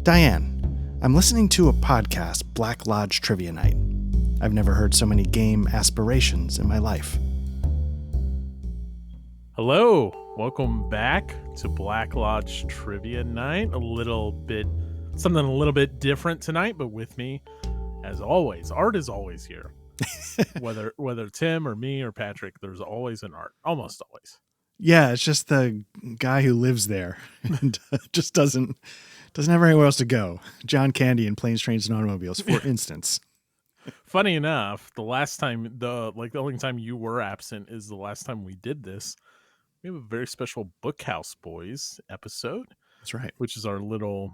Diane, I'm listening to a podcast, Black Lodge Trivia Night. I've never heard so many game aspirations in my life. Hello, welcome back to Black Lodge Trivia Night. Something a little bit different tonight, but with me, as always, Art is always here. whether Tim or me or Patrick, there's always an Art, almost always. Yeah, it's just the guy who lives there and just doesn't have anywhere else to go. John Candy in Planes, Trains, and Automobiles, for instance. Funny enough, the only time you were absent is the last time we did this. We have a very special Bookhouse Boys episode. That's right. Which is our little...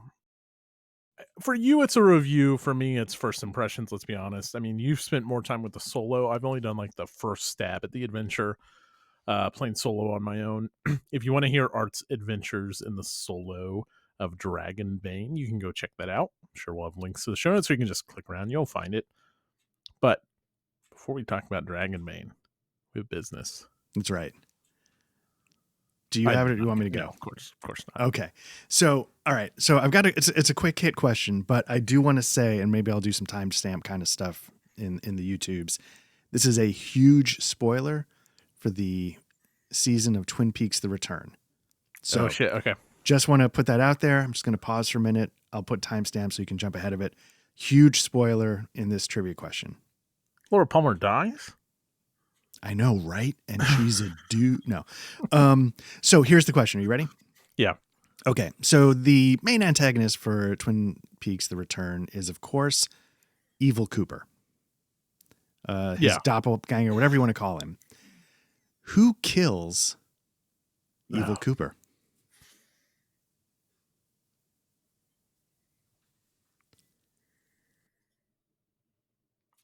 For you, it's a review. For me, it's first impressions, let's be honest. I mean, you've spent more time with the solo. I've only done like the first stab at the adventure, playing solo on my own. If you want to hear Art's adventures in the solo of Dragonbane, you can go check that out. I'm sure we'll have links to the show notes, so you can just click around. You'll find it. But before we talk about Dragonbane, we have business. That's right. Do you have it or do you want me to go? No, of course not. Okay. So, all right. So I've got it's a quick hit question, but I do want to say, and maybe I'll do some timestamp kind of stuff in the YouTubes. This is a huge spoiler for the season of Twin Peaks: The Return. So, oh shit. Okay. Just want to put that out there. I'm just going to pause for a minute. I'll put timestamps so you can jump ahead of it. Huge spoiler in this trivia question. Laura Palmer dies? I know, right? And she's a dude. No. So here's the question. Are you ready? Yeah. Okay. So the main antagonist for Twin Peaks: The Return is, of course, Evil Cooper. His doppelganger, whatever you want to call him. Who kills Evil Cooper?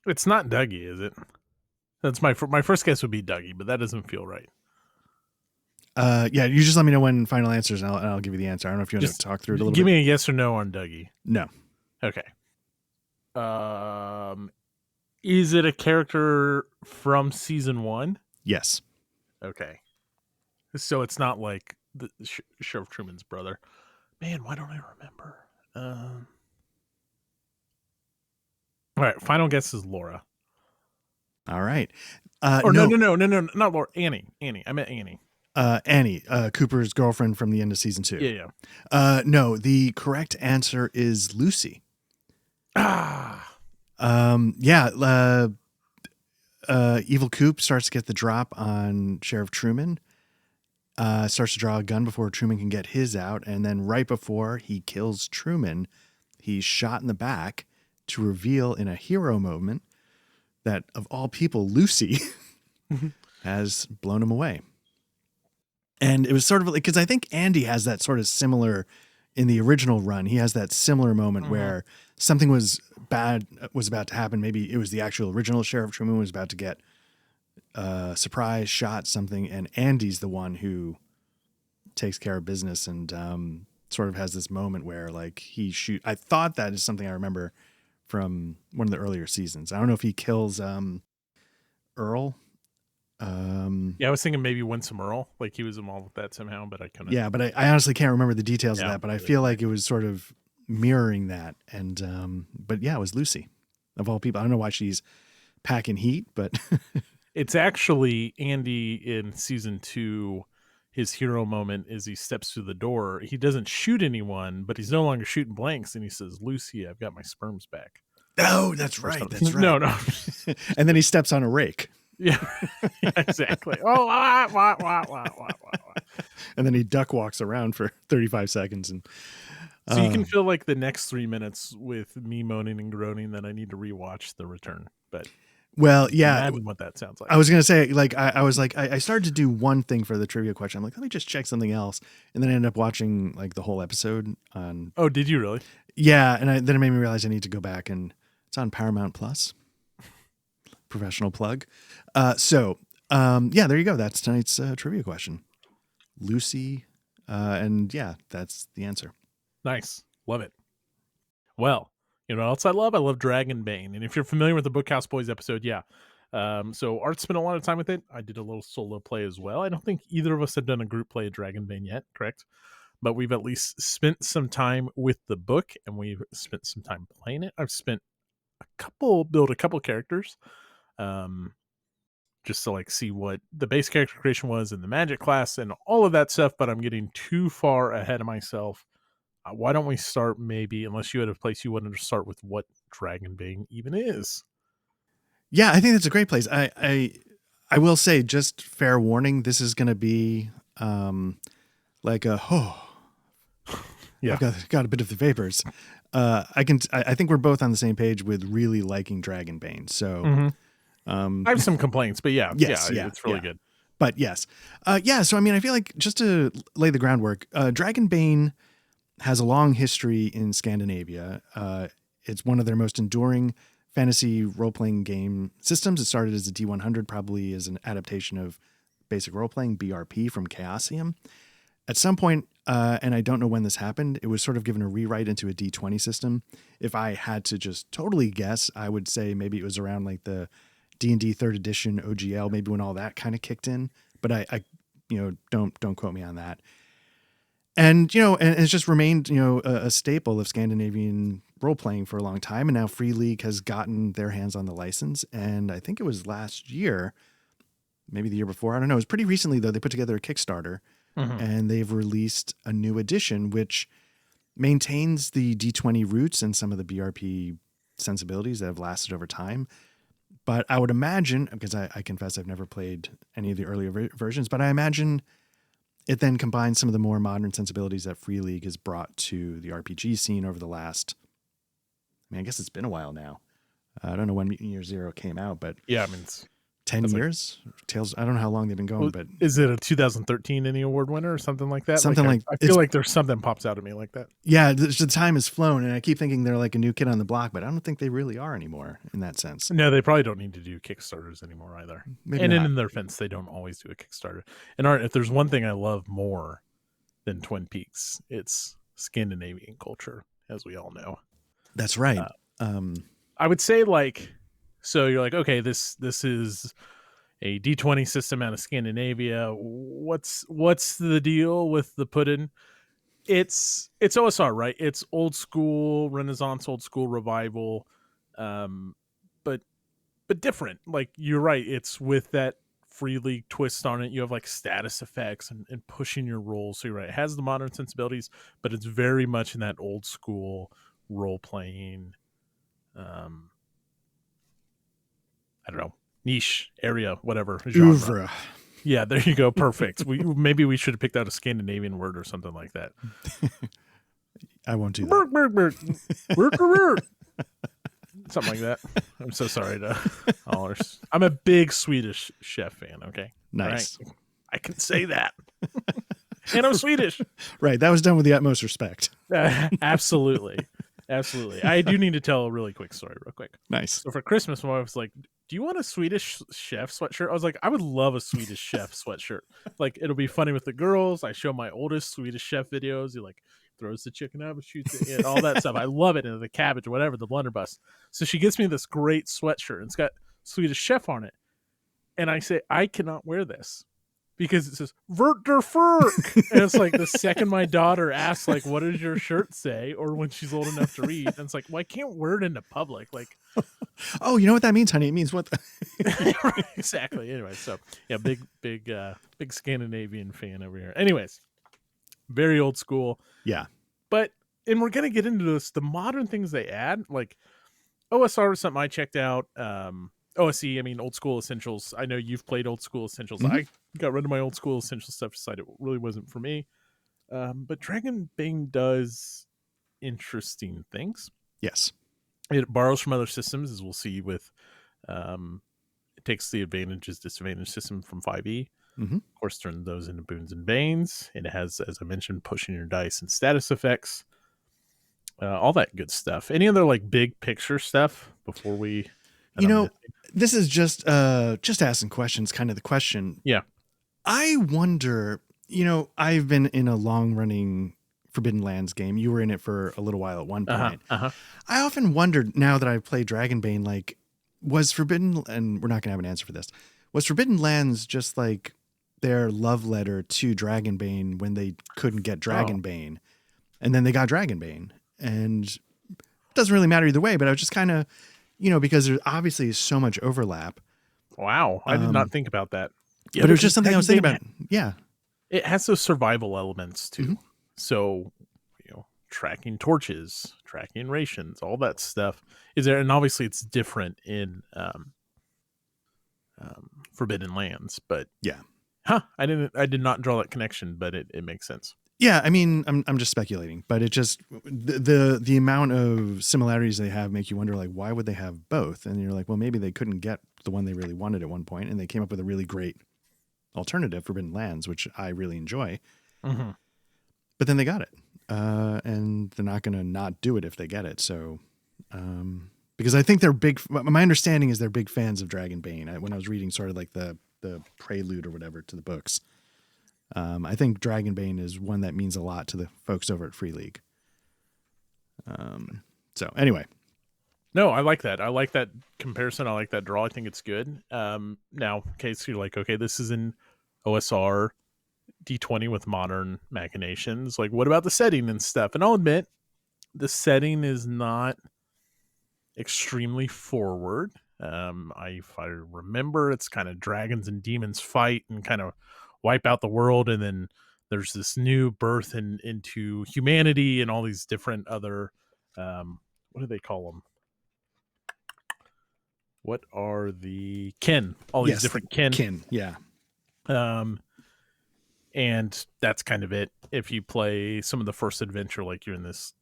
It's not Dougie, is it? That's my first guess would be Dougie, but that doesn't feel right. Yeah, you just let me know when final answers, and I'll give you the answer. I don't know if you want to talk through it a little bit. Give me a yes or no on Dougie. No. Okay. Is it a character from season 1? Yes. Okay. So it's not like the Sheriff Truman's brother. Man, why don't I remember? All right, final guess is Laura. All right. No, not Laura. Annie. I meant Annie. Annie, Cooper's girlfriend from the end of season 2. Yeah. No, the correct answer is Lucy. Yeah. Evil Coop starts to get the drop on Sheriff Truman. Starts to draw a gun before Truman can get his out, and then right before he kills Truman, he's shot in the back to reveal in a hero moment that, of all people, Lucy has blown him away. And it was sort of like, because I think Andy has that sort of similar in the original run. He has that similar moment where something was about to happen. Maybe it was the actual original Sheriff Truman was about to get surprise shot something, and Andy's the one who takes care of business and sort of has this moment where like I thought that is something I remember from one of the earlier seasons. I don't know if he kills Earl. Yeah, I was thinking maybe Winsome Earl, like he was involved with that somehow, but I couldn't. Yeah, but I honestly can't remember the details of that, but I feel like it was sort of mirroring that. And but yeah, it was Lucy, of all people. I don't know why she's packing heat, but it's actually Andy in season 2. His hero moment is he steps through the door. He doesn't shoot anyone, but he's no longer shooting blanks, and he says, "Lucy, I've got my sperms back." Oh, that's right. That's right. No. And then he steps on a rake. Yeah, exactly. Oh, wah. And then he duck walks around for 35 seconds. And so you can feel like the next 3 minutes with me moaning and groaning that I need to rewatch The Return. But well, yeah, imagine what that sounds like. I was going to say, like, I was like, I started to do one thing for the trivia question. I'm like, let me just check something else. And then I ended up watching like the whole episode on. Oh, did you really? Yeah. And then it made me realize I need to go back, and it's on Paramount Plus. Professional plug. Yeah, there you go. That's tonight's trivia question. Lucy. And yeah, that's the answer. Nice. Love it. Well, you know what else I love? I love Dragonbane. And if you're familiar with the Bookhouse Boys episode, yeah. So Art spent a lot of time with it. I did a little solo play as well. I don't think either of us have done a group play of Dragonbane yet, correct? but we've at least spent some time with the book, and we've spent some time playing it. I've spent build a couple characters, um, just to like see what the base character creation was in the magic class and all of that stuff. But I'm getting too far ahead of myself. Why don't we start, maybe, unless you had a place you wanted to start, with what Dragonbane even is? Yeah, I think that's a great place. I will say, just fair warning, this is going to be like Yeah. I've got a bit of the vapors. I think we're both on the same page with really liking Dragonbane. So I have some complaints, but yes, it's really good. But yes. So I mean, I feel like, just to lay the groundwork, Dragonbane has a long history in Scandinavia. It's one of their most enduring fantasy role-playing game systems. It started as a D100, probably as an adaptation of basic role-playing, BRP, from Chaosium. At some point, and I don't know when this happened, it was sort of given a rewrite into a D20 system. If I had to just totally guess, I would say maybe it was around like the D&D 3rd edition OGL, maybe when all that kind of kicked in. But I don't quote me on that. And, and it's just remained, a staple of Scandinavian role-playing for a long time. And now Free League has gotten their hands on the license. And I think it was last year, maybe the year before, I don't know. It was pretty recently, though. They put together a Kickstarter, and they've released a new edition, which maintains the D20 roots and some of the BRP sensibilities that have lasted over time. But I would imagine, because I confess I've never played any of the earlier versions, but I imagine it then combines some of the more modern sensibilities that Free League has brought to the RPG scene over the last, I guess it's been a while now. I don't know when Mutant Year Zero came out, but yeah, I mean, it's 10 years? Tales, I don't know how long they've been going, but... Is it a 2013 Emmy Award winner or something like that? Something I feel like there's something pops out at me like that. Yeah, the time has flown, and I keep thinking they're like a new kid on the block, but I don't think they really are anymore in that sense. No, they probably don't need to do Kickstarters anymore either. Maybe and not. in their defense, they don't always do a Kickstarter. And if there's one thing I love more than Twin Peaks, it's Scandinavian culture, as we all know. That's right. I would say, like, so you're like, okay, this is a D20 system out of Scandinavia. What's the deal with the pudding? It's OSR, right? It's old school Renaissance, old school revival, but different. Like, you're right. It's with that Free League twist on it. You have like status effects and pushing your rolls. So you're right. It has the modern sensibilities, but it's very much in that old school role playing. I don't know, niche area, whatever genre. Oeuvre. Yeah, there you go. Perfect. Maybe we should have picked out a Scandinavian word or something like that. I won't do that. Something like that. I'm so sorry to all. I'm a big Swedish chef fan. Okay, nice. Right? I can say that, and I'm Swedish. Right. That was done with the utmost respect. Absolutely. I do need to tell a really quick story, real quick. Nice. So for Christmas, my wife was like, "Do you want a Swedish chef sweatshirt?" I was like, "I would love a Swedish chef sweatshirt. Like, it'll be funny with the girls." I show my oldest Swedish chef videos. He like throws the chicken out, shoots it, and all that stuff. I love it, and the cabbage, whatever, the blunderbuss. So she gets me this great sweatshirt, and it's got Swedish chef on it. And I say, I cannot wear this because it says "Vert der Ferk," and it's like the second my daughter asks, like, "What does your shirt say?" or when she's old enough to read, and it's like, well, I can't wear it into public, like. Oh, you know what that means, honey? It means what? Right, exactly. Anyway, so yeah, big Scandinavian fan over here. Anyways, very old school. Yeah, and we're gonna get into this. The modern things they add, like OSR was something I checked out. OSE, I mean, Old School Essentials. I know you've played Old School Essentials. I got rid of my Old School Essentials stuff, decided it really wasn't for me. But Dragonbane does interesting things. Yes. It borrows from other systems, as we'll see with it takes the advantages, disadvantage system from 5e. Of course, turn those into boons and banes. It has, as I mentioned, pushing your dice and status effects. All that good stuff. Any other like big picture stuff before we... this is just asking questions, kind of the question. Yeah. I wonder, I've been in a long-running Forbidden Lands game. You were in it for a little while at one point. I often wondered, now that I've played Dragonbane, like, was Forbidden, and we're not going to have an answer for this, was Forbidden Lands just like their love letter to Dragonbane when they couldn't get Oh, Dragonbane, and then they got Dragonbane, and it doesn't really matter either way. But I was just kind of, because there obviously is so much overlap. wow. I did not think about that. Yeah, But it was because just something I was thinking about. Yeah. it has those survival elements too. Mhm. So, tracking torches, tracking rations, all that stuff is there, and obviously it's different in Forbidden Lands. But Yeah. I did not draw that connection, but it makes sense. Yeah, I mean, I'm just speculating, but it just the amount of similarities they have make you wonder, like, why would they have both? And you're like, well, maybe they couldn't get the one they really wanted at one point, and they came up with a really great alternative, Forbidden Lands, which I really enjoy. Mm-hmm. But then they got it, and they're not going to not do it if they get it. So, because I think they're big. My understanding is they're big fans of Dragonbane. When I was reading sort of like the prelude or whatever to the books. I think Dragonbane is one that means a lot to the folks over at Free League. So anyway. No, I like that. I like that comparison. I like that draw. I think it's good. Now, so you're like, okay, this is an OSR D20 with modern machinations. Like, what about the setting and stuff? And I'll admit, the setting is not extremely forward. If I remember, it's kind of dragons and demons fight and kind of wipe out the world, and then there's this new birth into humanity and all these different other what do they call them? What are the kin? All these different kin. Kin, yeah. And that's kind of it. If you play some of the first adventure, like you're in this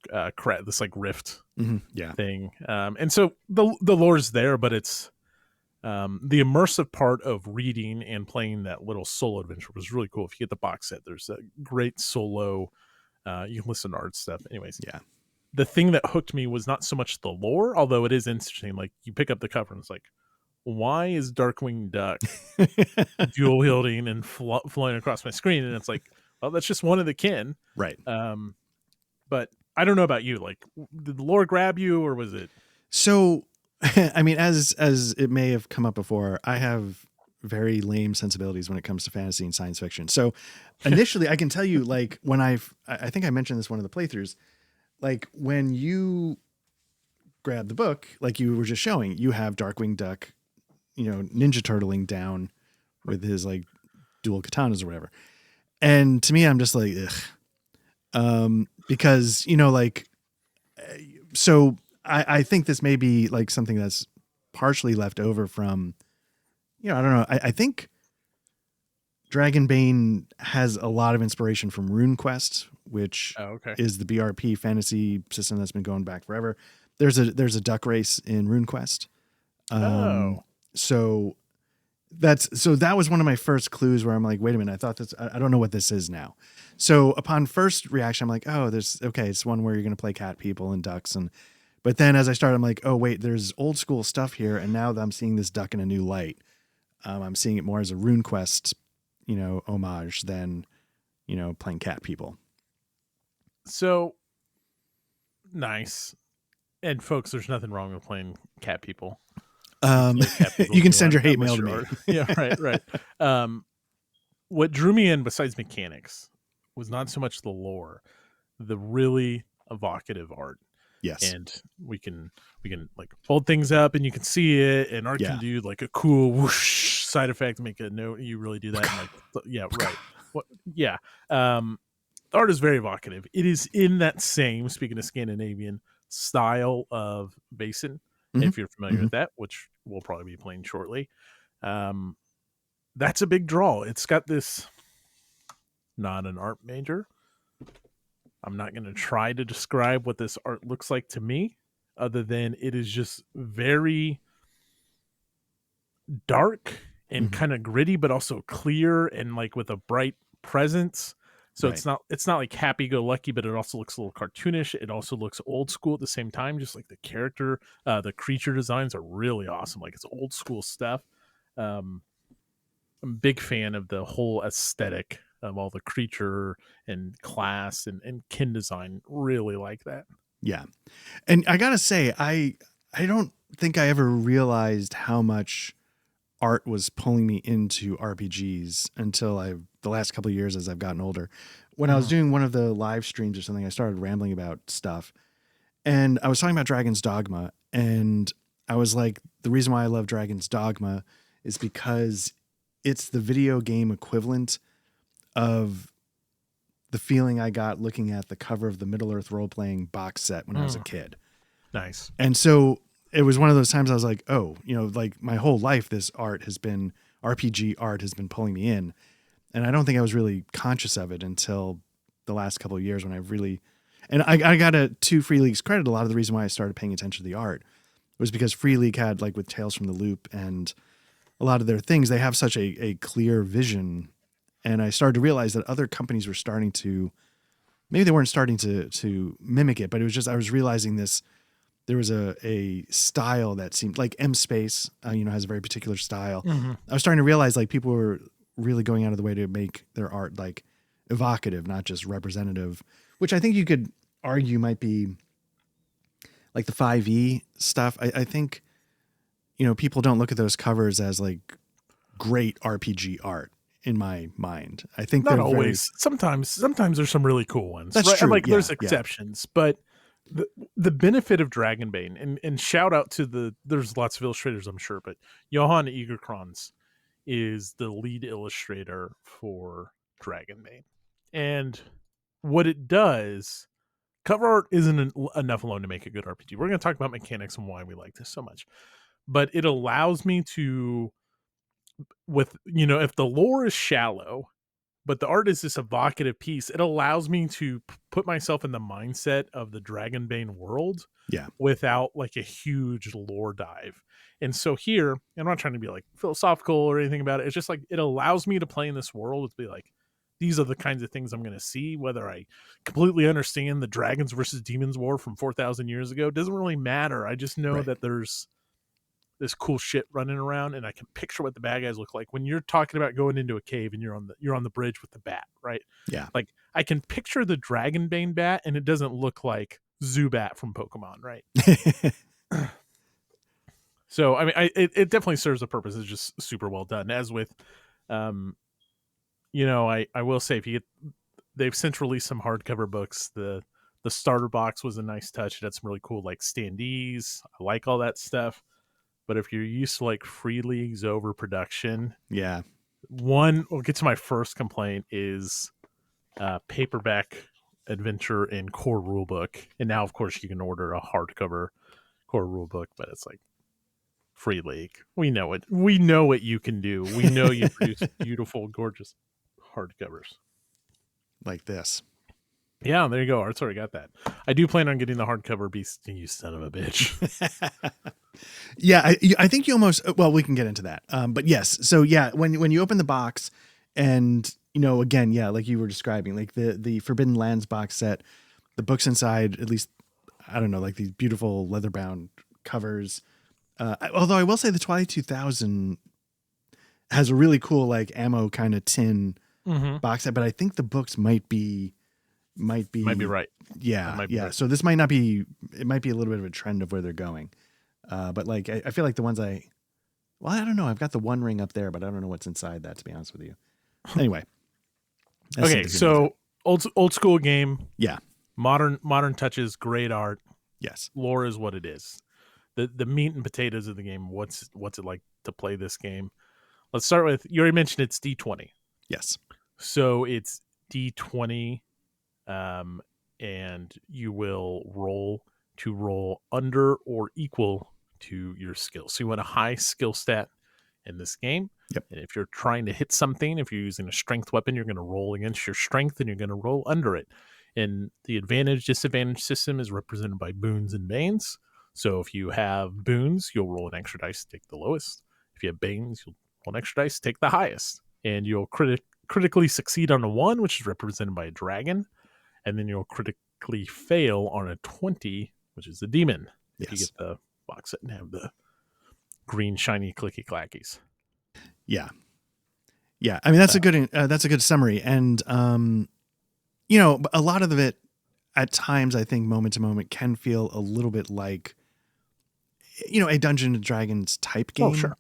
this like rift thing, and so the lore's there, but it's the immersive part of reading and playing that little solo adventure was really cool. If you get the box set, there's a great solo. You can listen to art stuff. Anyways, yeah. The thing that hooked me was not so much the lore, although it is interesting. Like, you pick up the cover and it's like, why is Darkwing Duck dual wielding and flying across my screen? And it's like, well, that's just one of the kin, right? But I don't know about you. Like, did the lore grab you, or was it? So, I mean, as it may have come up before, I have very lame sensibilities when it comes to fantasy and science fiction. So, initially, I can tell you, like, when I think I mentioned this one of the playthroughs, like when you grab the book, like you were just showing, you have Darkwing Duck, Ninja Turtling down with his like dual katanas or whatever. And to me, I'm just like, ugh. Because, like, so I think this may be like something that's partially left over from, I don't know. I think Dragonbane has a lot of inspiration from RuneQuest, which is the BRP fantasy system that's been going back forever. There's a duck race in RuneQuest. So that was one of my first clues where I'm like, wait a minute, I don't know what this is now. So upon first reaction, I'm like, oh, it's one where you're going to play cat people and ducks. But then as I started, I'm like, oh wait, there's old school stuff here. And now that I'm seeing this duck in a new light, I'm seeing it more as a RuneQuest, homage than, playing cat people. So nice. And folks, there's nothing wrong with playing cat people. You can send your hate mail to me. Yeah, right. What drew me in, besides mechanics, was not so much the lore, the really evocative art. Yes. And we can like hold things up and you can see it, and art can do like a cool whoosh side effect, make a note. You really do that. And like, yeah, right. Yeah. The art is very evocative. It is in that same, speaking of Scandinavian, style of Basin. If you're familiar with that, which we'll probably be playing shortly. That's a big draw. It's got this, not an art major. I'm not going to try to describe what this art looks like to me, other than it is just very dark and kind of gritty, but also clear and like with a bright presence. So it's not like happy-go-lucky, but it also looks a little cartoonish. It also looks old school at the same time. Just like the creature designs are really awesome. Like, it's old school stuff. I'm a big fan of the whole aesthetic of all the creature and class and kin design. Really like that. Yeah. And I gotta say, I don't think I ever realized how much art was pulling me into RPGs until the last couple of years as I've gotten older. When I was doing one of the live streams or something, I started rambling about stuff, and I was talking about Dragon's Dogma, and I was like, the reason why I love Dragon's Dogma is because it's the video game equivalent of the feeling I got looking at the cover of the Middle-earth role-playing box set when I was a kid. Nice. And so it was one of those times I was like, oh, like my whole life, this RPG art has been pulling me in. And I don't think I was really conscious of it until the last couple of years when and I got to Free League's credit. A lot of the reason why I started paying attention to the art was because Free League had, like with Tales from the Loop and a lot of their things, they have such a clear vision. And I started to realize that other companies were starting to, maybe they weren't starting to mimic it, but it was just, I was realizing there was a style that seemed like M Space, has a very particular style. Mm-hmm. I was starting to realize like people were really going out of the way to make their art like evocative, not just representative, which I think you could argue might be like the 5e stuff. I think, people don't look at those covers as like great RPG art in my mind. I think not always. Sometimes there's some really cool ones. That's right? true. Like there's exceptions, but the benefit of Dragonbane and shout out to there's lots of illustrators, I'm sure, but Johan Egerkrans is the lead illustrator for Dragonbane. And what it does, cover art isn't enough alone to make a good RPG. We're going to talk about mechanics and why we like this so much. But it allows me to, if the lore is shallow, but the art is this evocative piece, it allows me to put myself in the mindset of the Dragonbane world without like a huge lore dive. And so here, I'm not trying to be like philosophical or anything about it. It's just like, it allows me to play in this world to be like, these are the kinds of things I'm going to see. Whether I completely understand the dragons versus demons war from 4,000 years ago doesn't really matter. I just know that there's this cool shit running around, and I can picture what the bad guys look like. When you're talking about going into a cave and you're on the bridge with the bat, right? Yeah. Like I can picture the Dragonbane bat, and it doesn't look like Zubat from Pokemon, right? So I mean, it definitely serves a purpose. It's just super well done. As with, I will say they've since released some hardcover books. The starter box was a nice touch. It had some really cool like standees. I like all that stuff. But if you're used to like Free League's overproduction, we'll get to my first complaint is paperback adventure and core rulebook. And now, of course, you can order a hardcover core rulebook, but it's like Free League. We know it. We know what you can do. We know you produce beautiful, gorgeous hardcovers like this. Yeah, there you go. Art's already got that. I do plan on getting the hardcover beast. You son of a bitch. Yeah, I think you almost. Well, we can get into that. But yes, so yeah, when you open the box, and again, like you were describing, like the Forbidden Lands box set, the books inside, at least I don't know, like these beautiful leather bound covers. Although I will say the Twilight 2000 has a really cool like ammo kind of tin box set, but I think the books might be right. Yeah. Right. So this might not be. It might be a little bit of a trend of where they're going. But like I feel like the ones I don't know. I've got the One Ring up there, but I don't know what's inside that, to be honest with you. Anyway. Okay, so old school game. Yeah. Modern touches, great art. Yes. Lore is what it is. The meat and potatoes of the game. What's it like to play this game? Let's start with, you already mentioned it's D20. Yes. So it's D20, and you will roll under or equal to your skill. So you want a high skill stat in this game. Yep. And if you're trying to hit something, if you're using a strength weapon, you're going to roll against your strength and you're going to roll under it. And the advantage disadvantage system is represented by boons and banes. So if you have boons, you'll roll an extra dice to take the lowest. If you have banes, you'll roll an extra dice to take the highest. And you'll critically succeed on a 1, which is represented by a dragon. And then you'll critically fail on a 20, which is a demon. Yes. If you get the box set and have the green shiny clicky clackies. Yeah. Yeah. I mean, that's a good summary. And, a lot of it at times, I think moment to moment can feel a little bit like, a Dungeons and Dragons type game. Oh, sure.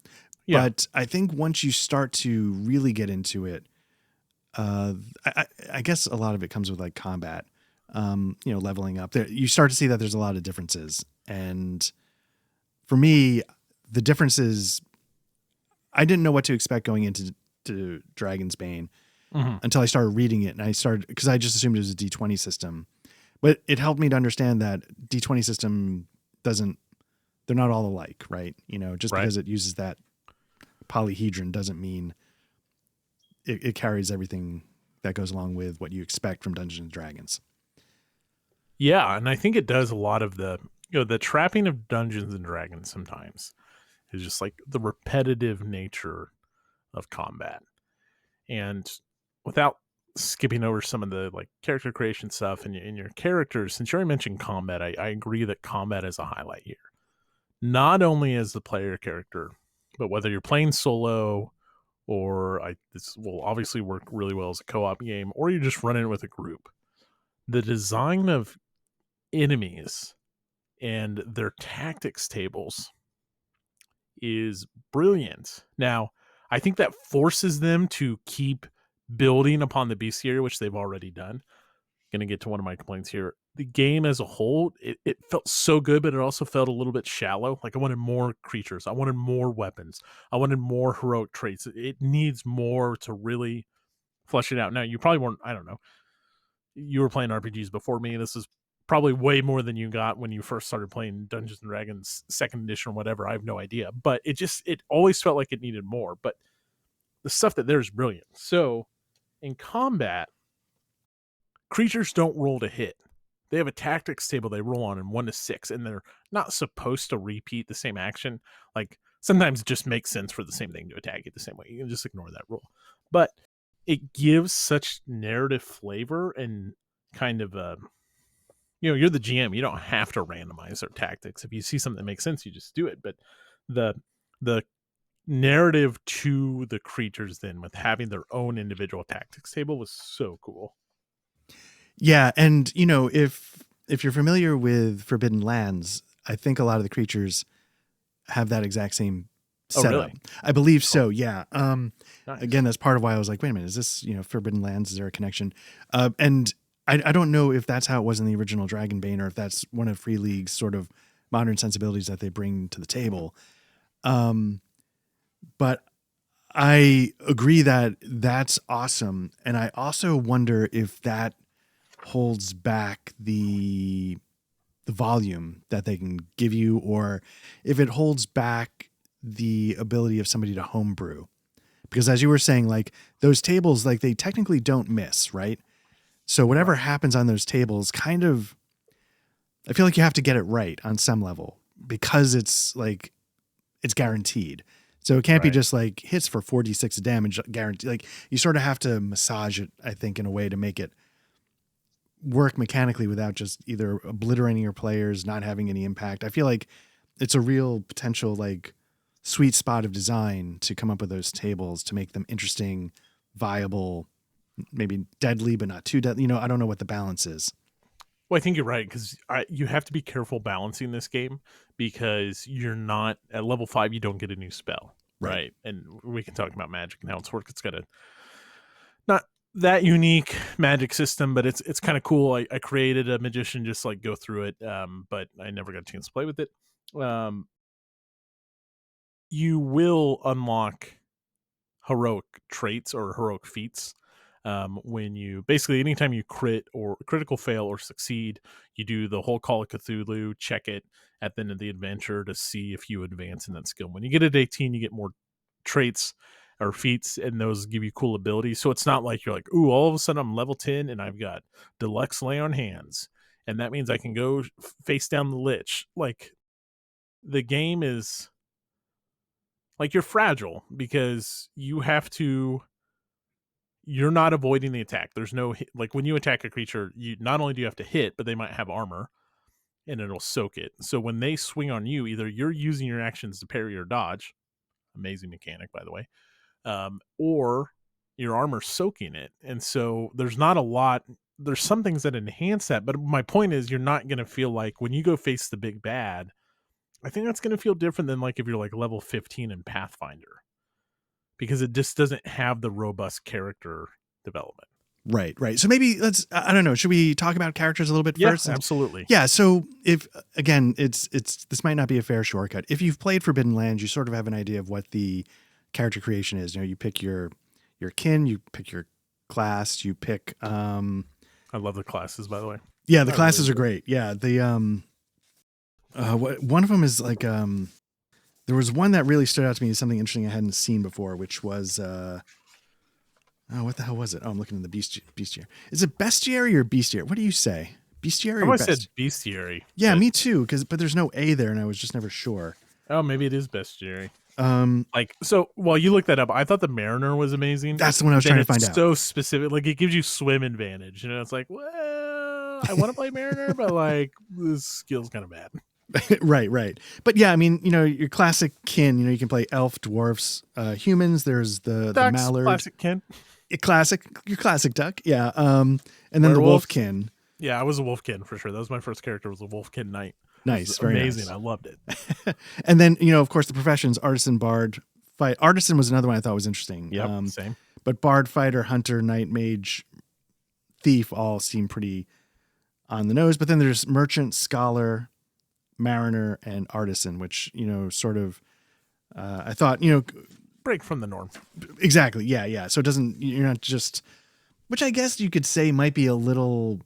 Yeah. But I think once you start to really get into it, uh, I guess a lot of it comes with like combat, leveling up. There, you start to see that there's a lot of differences, and for me, the differences, I didn't know what to expect going into Dragonbane Hmm. until I started reading it, and I started because I just assumed it was a D20 system, but it helped me to understand that D20 system doesn't. They're not all alike, right? Just Right. because it uses that polyhedron doesn't mean it carries everything that goes along with what you expect from Dungeons and Dragons. Yeah, and I think it does a lot of the trapping of Dungeons and Dragons sometimes is just like the repetitive nature of combat. And without skipping over some of the like character creation stuff and your characters, since you already mentioned combat, I agree that combat is a highlight here. Not only as the player character, but whether you're playing solo or this will obviously work really well as a co-op game, or you're just running it with a group. The design of enemies and their tactics tables is brilliant. Now, I think that forces them to keep building upon the bestiary, which they've already done. Going to get to one of my complaints here. The game as a whole, it felt so good, but it also felt a little bit shallow. Like I wanted more creatures. I wanted more weapons. I wanted more heroic traits. It needs more to really flesh it out. Now, you probably weren't, I don't know, you were playing RPGs before me. This is probably way more than you got when you first started playing Dungeons and Dragons second edition or whatever. I have no idea, but it always felt like it needed more. But the stuff that there's brilliant. So in combat, creatures don't roll to hit. They have a tactics table they roll on in 1 to 6, and they're not supposed to repeat the same action. Like sometimes it just makes sense for the same thing to attack you the same way. You can just ignore that rule. But it gives such narrative flavor and kind of you're the GM. You don't have to randomize their tactics. If you see something that makes sense, you just do it. But the the narrative to the creatures then with having their own individual tactics table was so cool. Yeah, and if you're familiar with Forbidden Lands, I think a lot of the creatures have that exact same Oh, setup. really? I believe Cool. so. Yeah. Nice. Again, that's part of why I was like, wait a minute, is this Forbidden Lands? Is there a connection? And I don't know if that's how it was in the original Dragonbane or if that's one of Free League's sort of modern sensibilities that they bring to the table. But I agree that that's awesome, and I also wonder if that holds back the volume that they can give you, or if it holds back the ability of somebody to homebrew. Because as you were saying, like those tables, like they technically don't miss, right? So whatever Right. happens on those tables, kind of, I feel like you have to get it right on some level because it's like it's guaranteed. So it can't be Right. just like hits for 46 damage guaranteed. Like you sort of have to massage it, I think, in a way to make it work mechanically without just either obliterating your players, not having any impact. I feel like it's a real potential like sweet spot of design to come up with those tables to make them interesting, viable, maybe deadly but not too deadly. I don't know what the balance is. Well, I think you're right because you have to be careful balancing this game because you're not at level 5. You don't get a new spell, Right. right? And we can talk about magic and how it's worked. It's got a not that unique magic system, but it's kind of cool. I created a magician just like go through it, but I never got a chance to play with it. Um, you will unlock heroic traits or heroic feats when you basically anytime you crit or critical fail or succeed, you do the whole Call of Cthulhu, check it at the end of the adventure to see if you advance in that skill. When you get at 18, you get more traits or feats, and those give you cool abilities. So it's not like you're like, ooh, all of a sudden I'm level 10 and I've got deluxe lay on hands, and that means I can go face down the lich. Like the game is like you're fragile because you're not avoiding the attack. There's no hit. Like when you attack a creature, you not only do you have to hit, but they might have armor and it'll soak it. So when they swing on you, either you're using your actions to parry or dodge, amazing mechanic by the way, or your armor's soaking it. And so there's not a lot. There's some things that enhance that, but my point is you're not going to feel like when you go face the big bad, I think that's going to feel different than like if you're like level 15 in Pathfinder, because it just doesn't have the robust character development. Right. So maybe I don't know. Should we talk about characters a little bit Yeah, first? absolutely. Yeah. So if, again, it's, this might not be a fair shortcut. If you've played Forbidden Lands, you sort of have an idea of what the character creation is. You know, you pick your kin, you pick your class, you pick, I love the classes, by the way. yeah, the classes are great. Yeah. The, one of them is like, there was one that really stood out to me as something interesting I hadn't seen before, which was, what the hell was it? Oh, I'm looking in the bestiary. Is it bestiary or bestiary? What do you say? Bestiary I or said bestiary? bestiary. Yeah, me too. But there's no A there, and I was just never sure. Oh, maybe it is bestiary. Like, so while you look that up, I thought the Mariner was amazing. That's the one I was trying to find out. So specific, like it gives you swim advantage. You know, it's like, well, I want to play Mariner, but like this skill's kind of bad. Right. But yeah, I mean, you know, your classic kin. You know, you can play elf, dwarfs, humans. There's the mallard, classic kin. Your classic duck. Yeah. And then Werewolf. the wolfkin. Yeah, I was a wolfkin for sure. That was my first character. Was a wolfkin knight. Nice, very amazing. nice. I loved it. And then, you know, of course, the professions: artisan, bard, fight. Artisan was another one I thought was interesting. Yeah, same. But bard, fighter, hunter, knight, mage, thief all seem pretty on the nose. But then there's merchant, scholar, mariner, and artisan, which, you know, sort of, I thought, you know, break from the norm. Exactly. Yeah. So it doesn't, you're not just, which I guess you could say might be a little,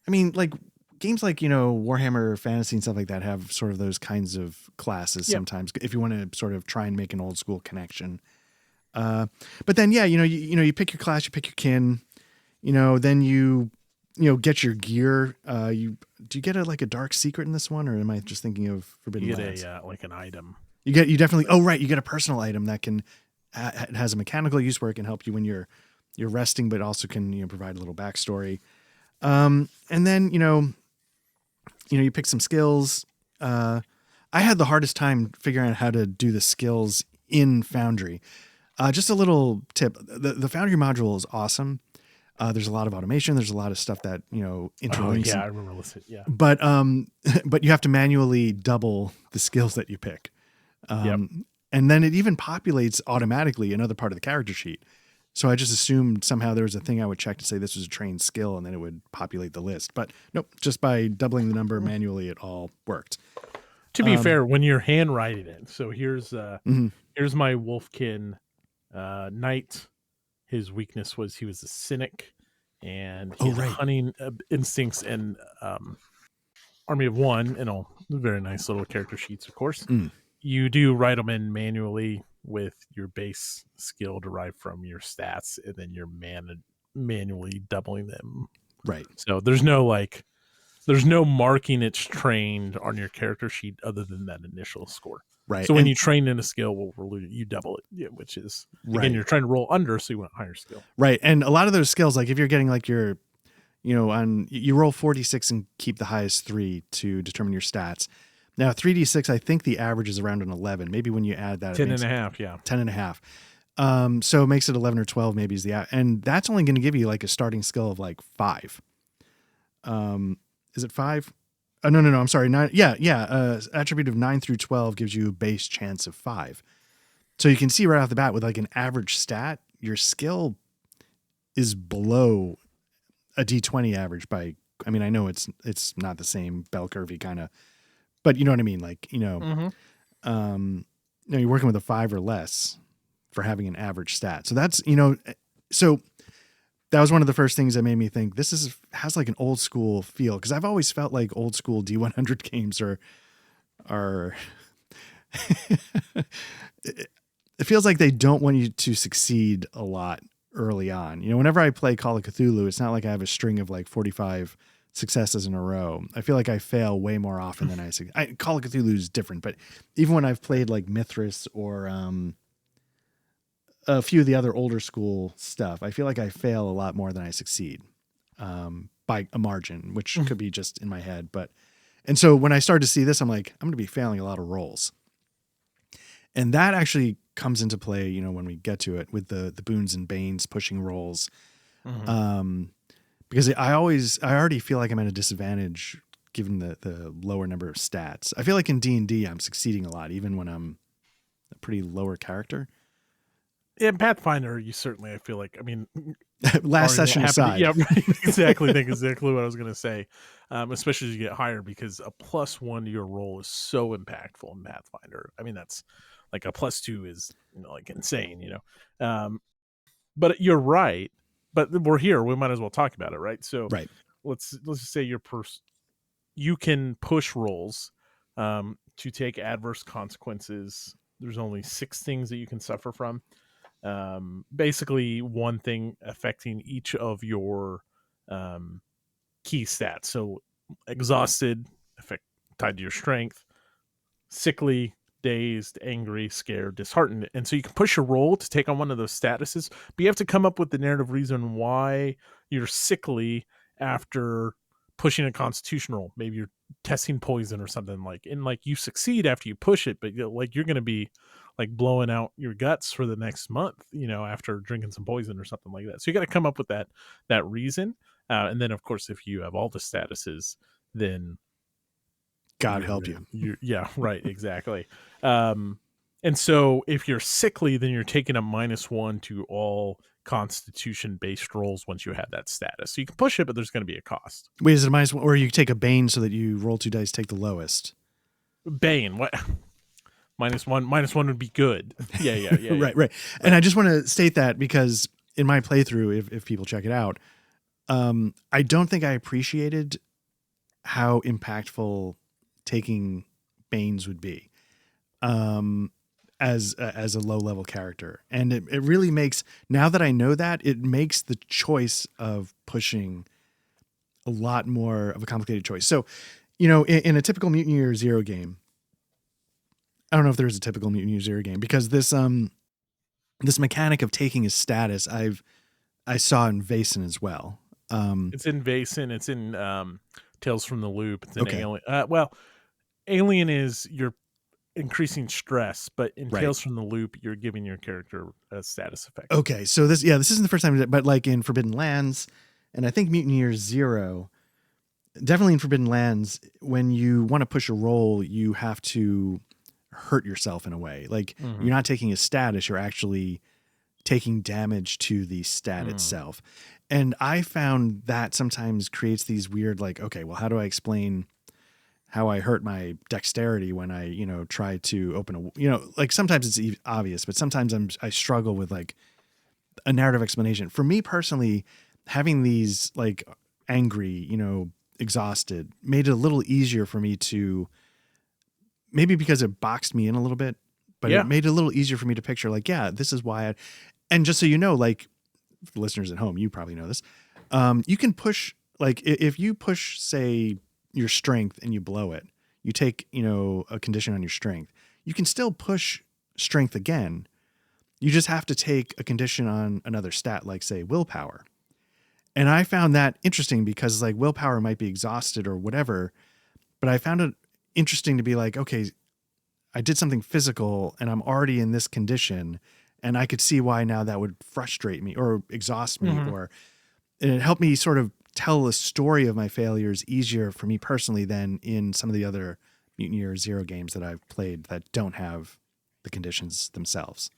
I mean, like games like, you know, Warhammer Fantasy and stuff like that have sort of those kinds of classes sometimes, if you want to sort of try and make an old school connection. But then, yeah, you pick your class, you pick your kin, you know, then you get your gear. Do you get like a dark secret in this one, or am I just thinking of Forbidden Lands? You get like an item. You definitely, you get a personal item that can, it has a mechanical use where it can help you when you're resting, but also can, you know, provide a little backstory. And then, you pick some skills. I had the hardest time figuring out how to do the skills in Foundry. Just a little tip. The Foundry module is awesome. There's a lot of automation. There's a lot of stuff that, you know, interlinks. Oh, yeah, I remember listening. Yeah. But you have to manually double the skills that you pick. And then it even populates automatically another part of the character sheet. So I just assumed somehow there was a thing I would check to say this was a trained skill, and then it would populate the list. But nope, just by doubling the number manually, it all worked. To be fair, when you're handwriting it, so here's my Wolfkin knight. His weakness was he was a cynic, and he had hunting instincts and army of one, and all very nice little character sheets, of course. You do write them in manually with your base skill derived from your stats, and then you're manually doubling them. Right. So there's no marking it's trained on your character sheet other than that initial score. Right. So when you train in a skill, you double it, which is, again, you're trying to roll under, so you want higher skill. Right. And a lot of those skills, like if you're getting like your, you know, you roll 4d6 and keep the highest 3 to determine your stats. Now 3d6, I think the average is around an 11. Maybe when you add that, 10 and a half. Yeah. 10 and a half. So it makes it 11 or 12, maybe is and that's only going to give you like a starting skill of like 5. Is it 5? Oh, no. I'm sorry. 9. Yeah. Attribute of 9 through 12 gives you a base chance of 5. So you can see right off the bat with like an average stat, your skill is below a D20 average by, I mean, I know it's not the same bell curvey kind of, but you know what I mean? Like, you're working with a 5 or less for having an average stat. So that's, so that was one of the first things that made me think this has like an old school feel. Cause I've always felt like old school D100 games are it feels like they don't want you to succeed a lot early on. You know, whenever I play Call of Cthulhu, it's not like I have a string of like 45 successes in a row. I feel like I fail way more often than I succeed. Call of Cthulhu is different, but even when I've played like Mithras or a few of the other older school stuff, I feel like I fail a lot more than I succeed by a margin, which could be just in my head. And so when I started to see this, I'm like, I'm going to be failing a lot of rolls. And that actually comes into play, you know, when we get to it with the boons and banes pushing rolls. Because I already feel like I'm at a disadvantage given the lower number of stats. I feel like in D&D I'm succeeding a lot, even when I'm a pretty lower character. In Pathfinder, you certainly, I feel like, I mean, Last session aside. Yeah, right, exactly. Think exactly what I was going to say. Especially as you get higher, because a +1 to your roll is so impactful in Pathfinder. I mean, that's like a +2 is, you know, like insane, you know. But you're right. But we're here. We might as well talk about it, right? So Right. let's just say you can push rolls to take adverse consequences. There's only 6 things that you can suffer from. Basically one thing affecting each of your key stats. So exhausted, effect tied to your strength, sickly, dazed, angry, scared, disheartened. And so you can push a roll to take on one of those statuses, but you have to come up with the narrative reason why you're sickly after pushing a constitution roll. Maybe you're testing poison or something, like, and like you succeed after you push it, but like you're going to be like blowing out your guts for the next month, you know, after drinking some poison or something like that. So you got to come up with that reason. And then of course, if you have all the statuses, then God help you. Yeah, right, exactly. And so if you're sickly, then you're taking a -1 to all constitution based rolls once you have that status. So you can push it, but there's going to be a cost. Wait, is it a -1, or you take a Bane so that you roll 2 dice, take the lowest? Bane, what? -1 would be good. Yeah. Right. And I just want to state that because in my playthrough, if people check it out, I don't think I appreciated how impactful taking Banes would be as a low level character. And it really makes, now that I know that, it makes the choice of pushing a lot more of a complicated choice. So, you know, in a typical Mutant Year Zero game, I don't know if there's a typical Mutant Year Zero game, because this mechanic of taking his status, I saw in Vaesen as well. It's in Vaesen. It's in Tales from the Loop. It's in Okay. Alien. Alien is you're increasing stress, but in Right. Tales from the Loop, you're giving your character a status effect. Okay, so this isn't the first time, but like in Forbidden Lands, and I think Mutant Year Zero, definitely in Forbidden Lands, when you want to push a roll, you have to hurt yourself in a way. Like you're not taking a status, you're actually taking damage to the stat itself. And I found that sometimes creates these weird, like, okay, well, how do I explain how I hurt my dexterity when I, you know, try to open a, you know, like sometimes it's obvious, but sometimes I struggle with like a narrative explanation. For me personally, having these like angry, you know, exhausted made it a little easier for me to, maybe because it boxed me in a little bit, but it made it a little easier for me to picture like, yeah, this is why and just so you know, like listeners at home, you probably know this. You can push, like if you push, say, your strength and you blow it, you take, you know, a condition on your strength, you can still push strength again. You just have to take a condition on another stat, like say willpower. And I found that interesting because like willpower might be exhausted or whatever, but I found it interesting to be like, okay, I did something physical and I'm already in this condition, and I could see why now that would frustrate me or exhaust me, and it helped me sort of tell the story of my failures easier for me personally than in some of the other Mutant Year Zero games that I've played that don't have the conditions themselves.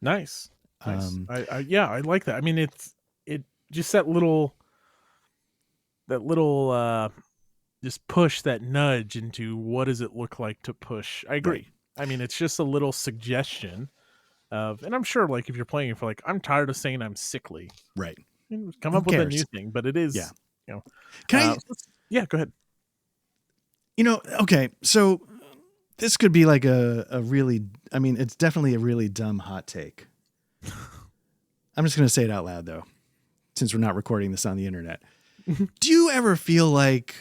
Nice. I like that. I mean, it just that little just push, that nudge into what does it look like to push. I agree. Right. I mean, it's just a little suggestion of, and I'm sure like if you're playing it for like, I'm tired of saying I'm sickly. Right. Come up with a new thing, but it is, you know, go ahead. You know, okay. So this could be like a really, I mean, it's definitely a really dumb hot take. I'm just going to say it out loud though, since we're not recording this on the internet. Do you ever feel like,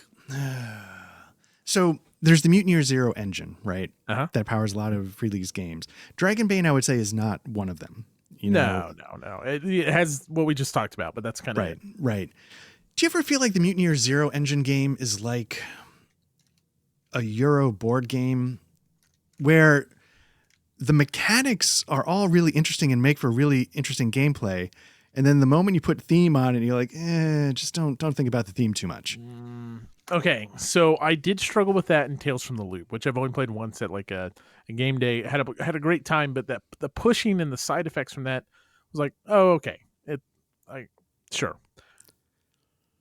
so there's the Mutant Year Zero engine, right? That powers a lot of Free League's games. Dragonbane, I would say, is not one of them. You know? No. It has what we just talked about, but that's kind of right. Right. Do you ever feel like the Mutant Year Zero engine game is like a Euro board game where the mechanics are all really interesting and make for really interesting gameplay, and then the moment you put theme on it, you're like, just don't think about the theme too much? Okay, so I did struggle with that in Tales from the Loop, which I've only played once at like a game day. Had a great time, but that the pushing and the side effects from that was like, oh, okay, it, I sure.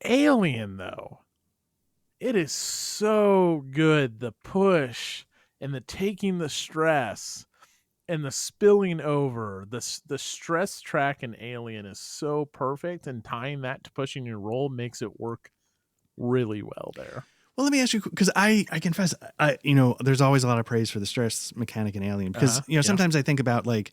Alien though, it is so good. The push and the taking the stress and the spilling over, the stress track in Alien is so perfect, and tying that to pushing your roll makes it work really well there. Well, let me ask you, because I confess, there's always a lot of praise for the stress mechanic in Alien, because Yeah. sometimes I think about like,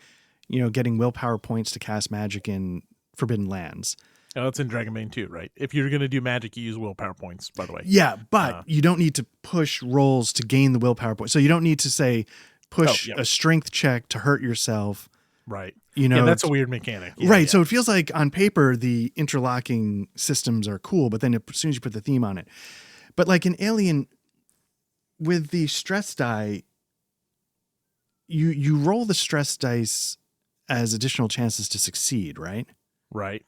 getting willpower points to cast magic in Forbidden Lands. Oh, it's in Dragonbane too, right? If you're going to do magic, you use willpower points, by the way. Yeah, but you don't need to push rolls to gain the willpower point. So you don't need to say push a strength check to hurt yourself. Right. Yeah, that's a weird mechanic. Yeah, right. Yeah. So it feels like on paper the interlocking systems are cool, but then as soon as you put the theme on it. But like in Alien, with the stress die, you roll the stress dice as additional chances to succeed, right? Right.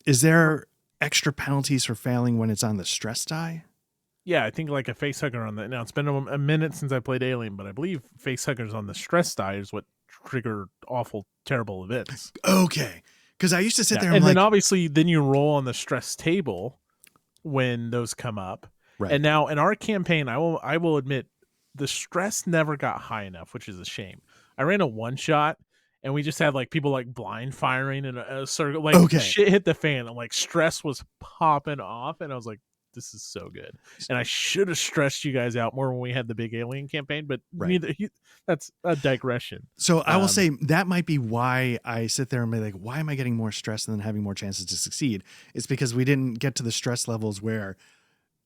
Is there extra penalties for failing when it's on the stress die? Yeah, I think like a face hugger on the. Now it's been a minute since I played Alien, but I believe face huggers on the stress die is what trigger awful, terrible events. Okay, because I used to sit there and then like, obviously then you roll on the stress table when those come up. right. And now in our campaign, I will admit the stress never got high enough, which is a shame. I ran a one shot and we just had like people like blind firing in a circle, like shit hit the fan and like stress was popping off, and I was like, this is so good. And I should have stressed you guys out more when we had the big Alien campaign, but that's a digression. So I will say that might be why I sit there and be like, why am I getting more stress than having more chances to succeed? It's because we didn't get to the stress levels where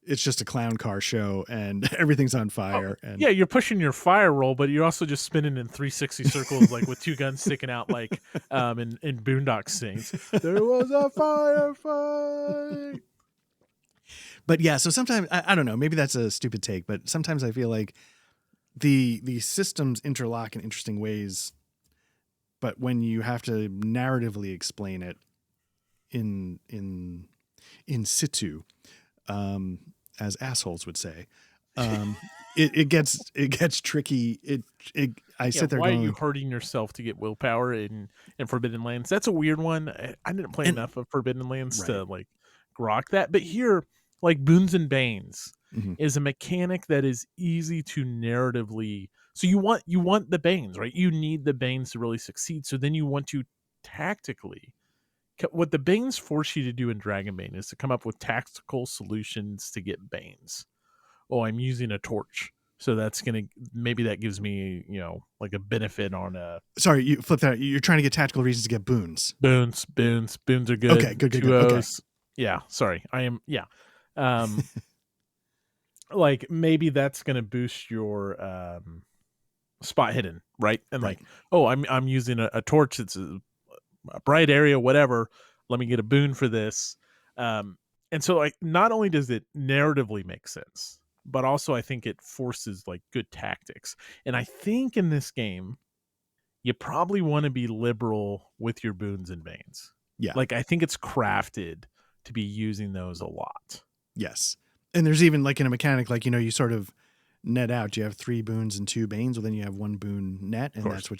it's just a clown car show and everything's on fire. And yeah, you're pushing your fire roll, but you're also just spinning in 360 circles, like with two guns sticking out, like in Boondock scenes. There was a firefight. But yeah, so sometimes I don't know, maybe that's a stupid take, but sometimes I feel like the systems interlock in interesting ways, but when you have to narratively explain it in situ, as assholes would say, it gets tricky. I sit there why going, are you hurting yourself to get willpower in Forbidden Lands? That's a weird one. I didn't play enough of Forbidden Lands to like grok that, but here, like Boons and Banes is a mechanic that is easy to narratively. So you want the Banes, right? You need the Banes to really succeed. So then you want to tactically. What the Banes force you to do in Dragonbane is to come up with tactical solutions to get Banes. Oh, I'm using a torch. So that's maybe that gives me, like a benefit on a. Sorry, you flip that. You're trying to get tactical reasons to get boons. Boons are good. Okay, good. Okay. Yeah, sorry. I am. Yeah. Like maybe that's going to boost your spot hidden, right? And like, oh, I'm using a torch. It's a bright area, whatever. Let me get a boon for this. And so like, not only does it narratively make sense, but also I think it forces like good tactics. And I think in this game, you probably want to be liberal with your boons and banes. Yeah. Like I think it's crafted to be using those a lot. Yes. And there's even like in a mechanic, like, you sort of net out. You have 3 boons and 2 banes, well then you have 1 boon net, and that's what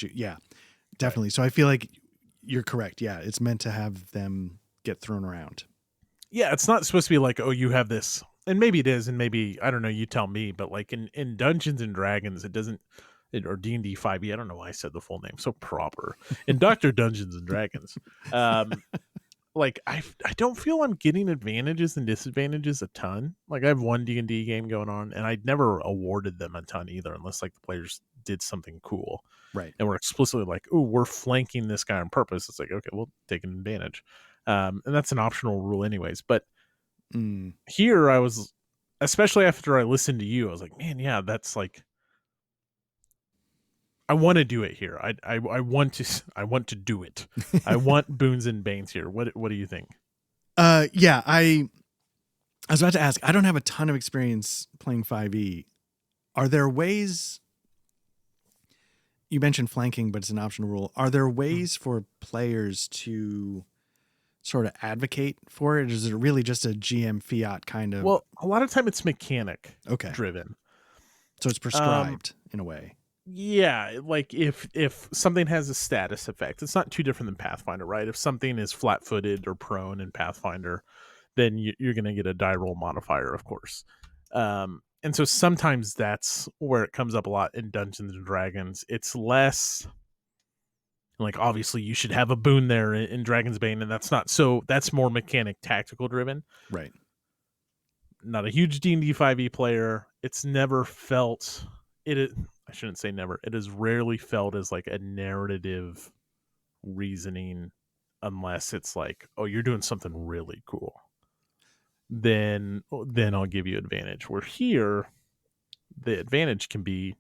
definitely. Right. So I feel like you're correct. Yeah. It's meant to have them get thrown around. Yeah. It's not supposed to be like, oh, you have this. And maybe it is, and maybe, I don't know, you tell me, but like in Dungeons and Dragons, it doesn't, or D&D 5e, I don't know why I said the full name, so proper. In Dr. Dungeons and Dragons, like I don't feel I'm getting advantages and disadvantages a ton. Like I have one D&D game going on, and I'd never awarded them a ton either, unless like the players did something cool. Right. And we're explicitly like, oh, we're flanking this guy on purpose. It's like, okay, we'll take an advantage. And that's an optional rule anyways. But here I was, especially after I listened to you, I was like, man, yeah, that's like, I want to do it here. I want to do it. I want boons and banes here. What do you think? Yeah, I was about to ask. I don't have a ton of experience playing 5e. Are there ways? You mentioned flanking, but it's an optional rule. Are there ways for players to sort of advocate for it? Is it really just a GM fiat kind of? Well, a lot of time it's mechanic Okay. driven. So it's prescribed in a way. Yeah, like if something has a status effect, it's not too different than Pathfinder, right? If something is flat-footed or prone in Pathfinder, then you're going to get a die roll modifier, of course. And so sometimes that's where it comes up a lot in Dungeons and Dragons. It's less like, obviously you should have a boon there in Dragonbane, and that's not so. That's more mechanic tactical driven. Right. Not a huge D&D 5e player. It's never felt it. I shouldn't say never. It is rarely felt as like a narrative reasoning, unless it's like, oh, you're doing something really cool. Then I'll give you advantage. Where here, the advantage can be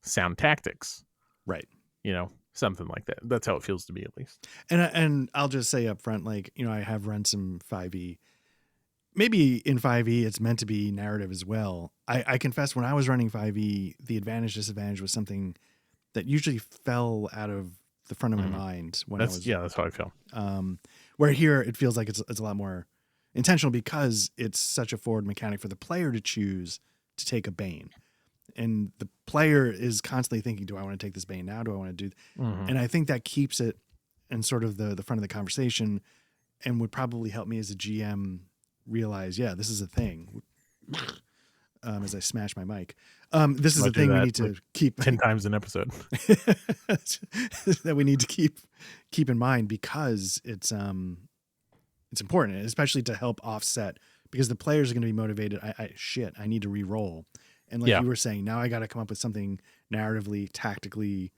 sound tactics. Right. Something like that. That's how it feels to me, at least. And I'll just say up front, like, I have run some 5e. Maybe in 5e, it's meant to be narrative as well. I confess, when I was running 5e, the advantage disadvantage was something that usually fell out of the front of my mind when that's how I feel. Where here it feels like it's a lot more intentional because it's such a forward mechanic for the player to choose to take a Bane. And the player is constantly thinking, do I want to take this Bane now? Do I want to do? And I think that keeps it in sort of the front of the conversation, and would probably help me as a GM realize, yeah, this is a thing. As I smash my mic, this is a thing we need to keep 10 times an episode. That we need to keep in mind, because it's important, especially to help offset, because the players are going to be motivated. I need to re-roll. And like you were saying, now I got to come up with something narratively, tactically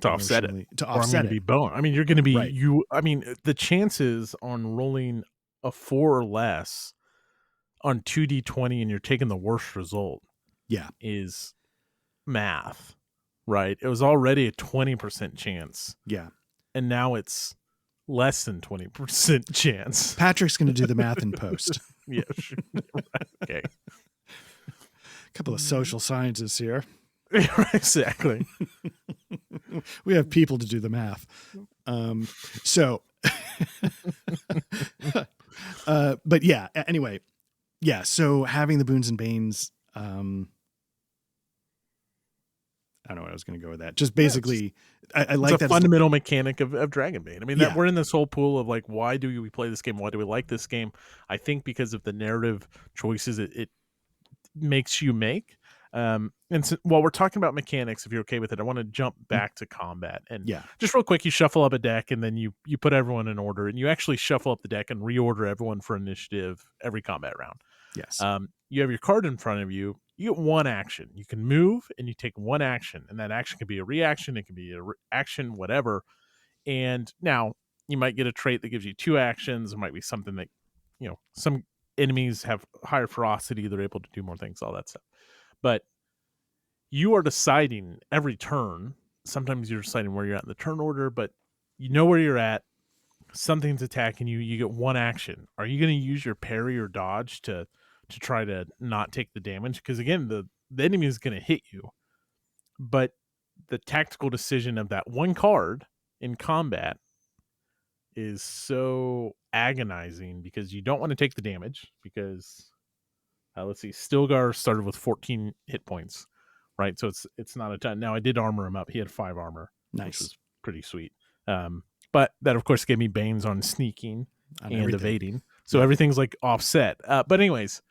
to offset it. To offset it. I mean, you're going to be the chances on rolling a 4 or less on 2d20 and you're taking the worst result. Yeah, is math, right? It was already a 20% chance. Yeah, and now it's less than 20% chance. Patrick's going to do the math in post. Yeah, sure. Okay. Couple of social scientists here. Exactly. We have people to do the math. But yeah, anyway. Yeah, so having the boons and banes, I don't know what I was going to go with that. Just basically, I like that fundamental mechanic of Dragonbane. I mean, that we're in this whole pool of like, why do we play this game? Why do we like this game? I think because of the narrative choices it makes you make. And so, while we're talking about mechanics, if you're okay with it, I want to jump back to combat. And just real quick, you shuffle up a deck, and then you put everyone in order, and you actually shuffle up the deck and reorder everyone for initiative every combat round. Yes. You have your card in front of you. You get one action. You can move, and you take one action, and that action can be a reaction. It can be a action, whatever. And now you might get a trait that gives you 2 actions. It might be something that, some enemies have higher ferocity. They're able to do more things, all that stuff. But you are deciding every turn. Sometimes you're deciding where you're at in the turn order, but you know where you're at. Something's attacking you. You get one action. Are you going to use your parry or dodge to try to not take the damage? Because again, the enemy is going to hit you. But the tactical decision of that one card in combat is so agonizing, because you don't want to take the damage, because let's see, Stilgar started with 14 hit points, right? So it's not a ton. Now I did armor him up. He had 5 armor, which was pretty sweet. But that of course gave me banes on sneaking and everything. Evading. So everything's like offset. But anyways,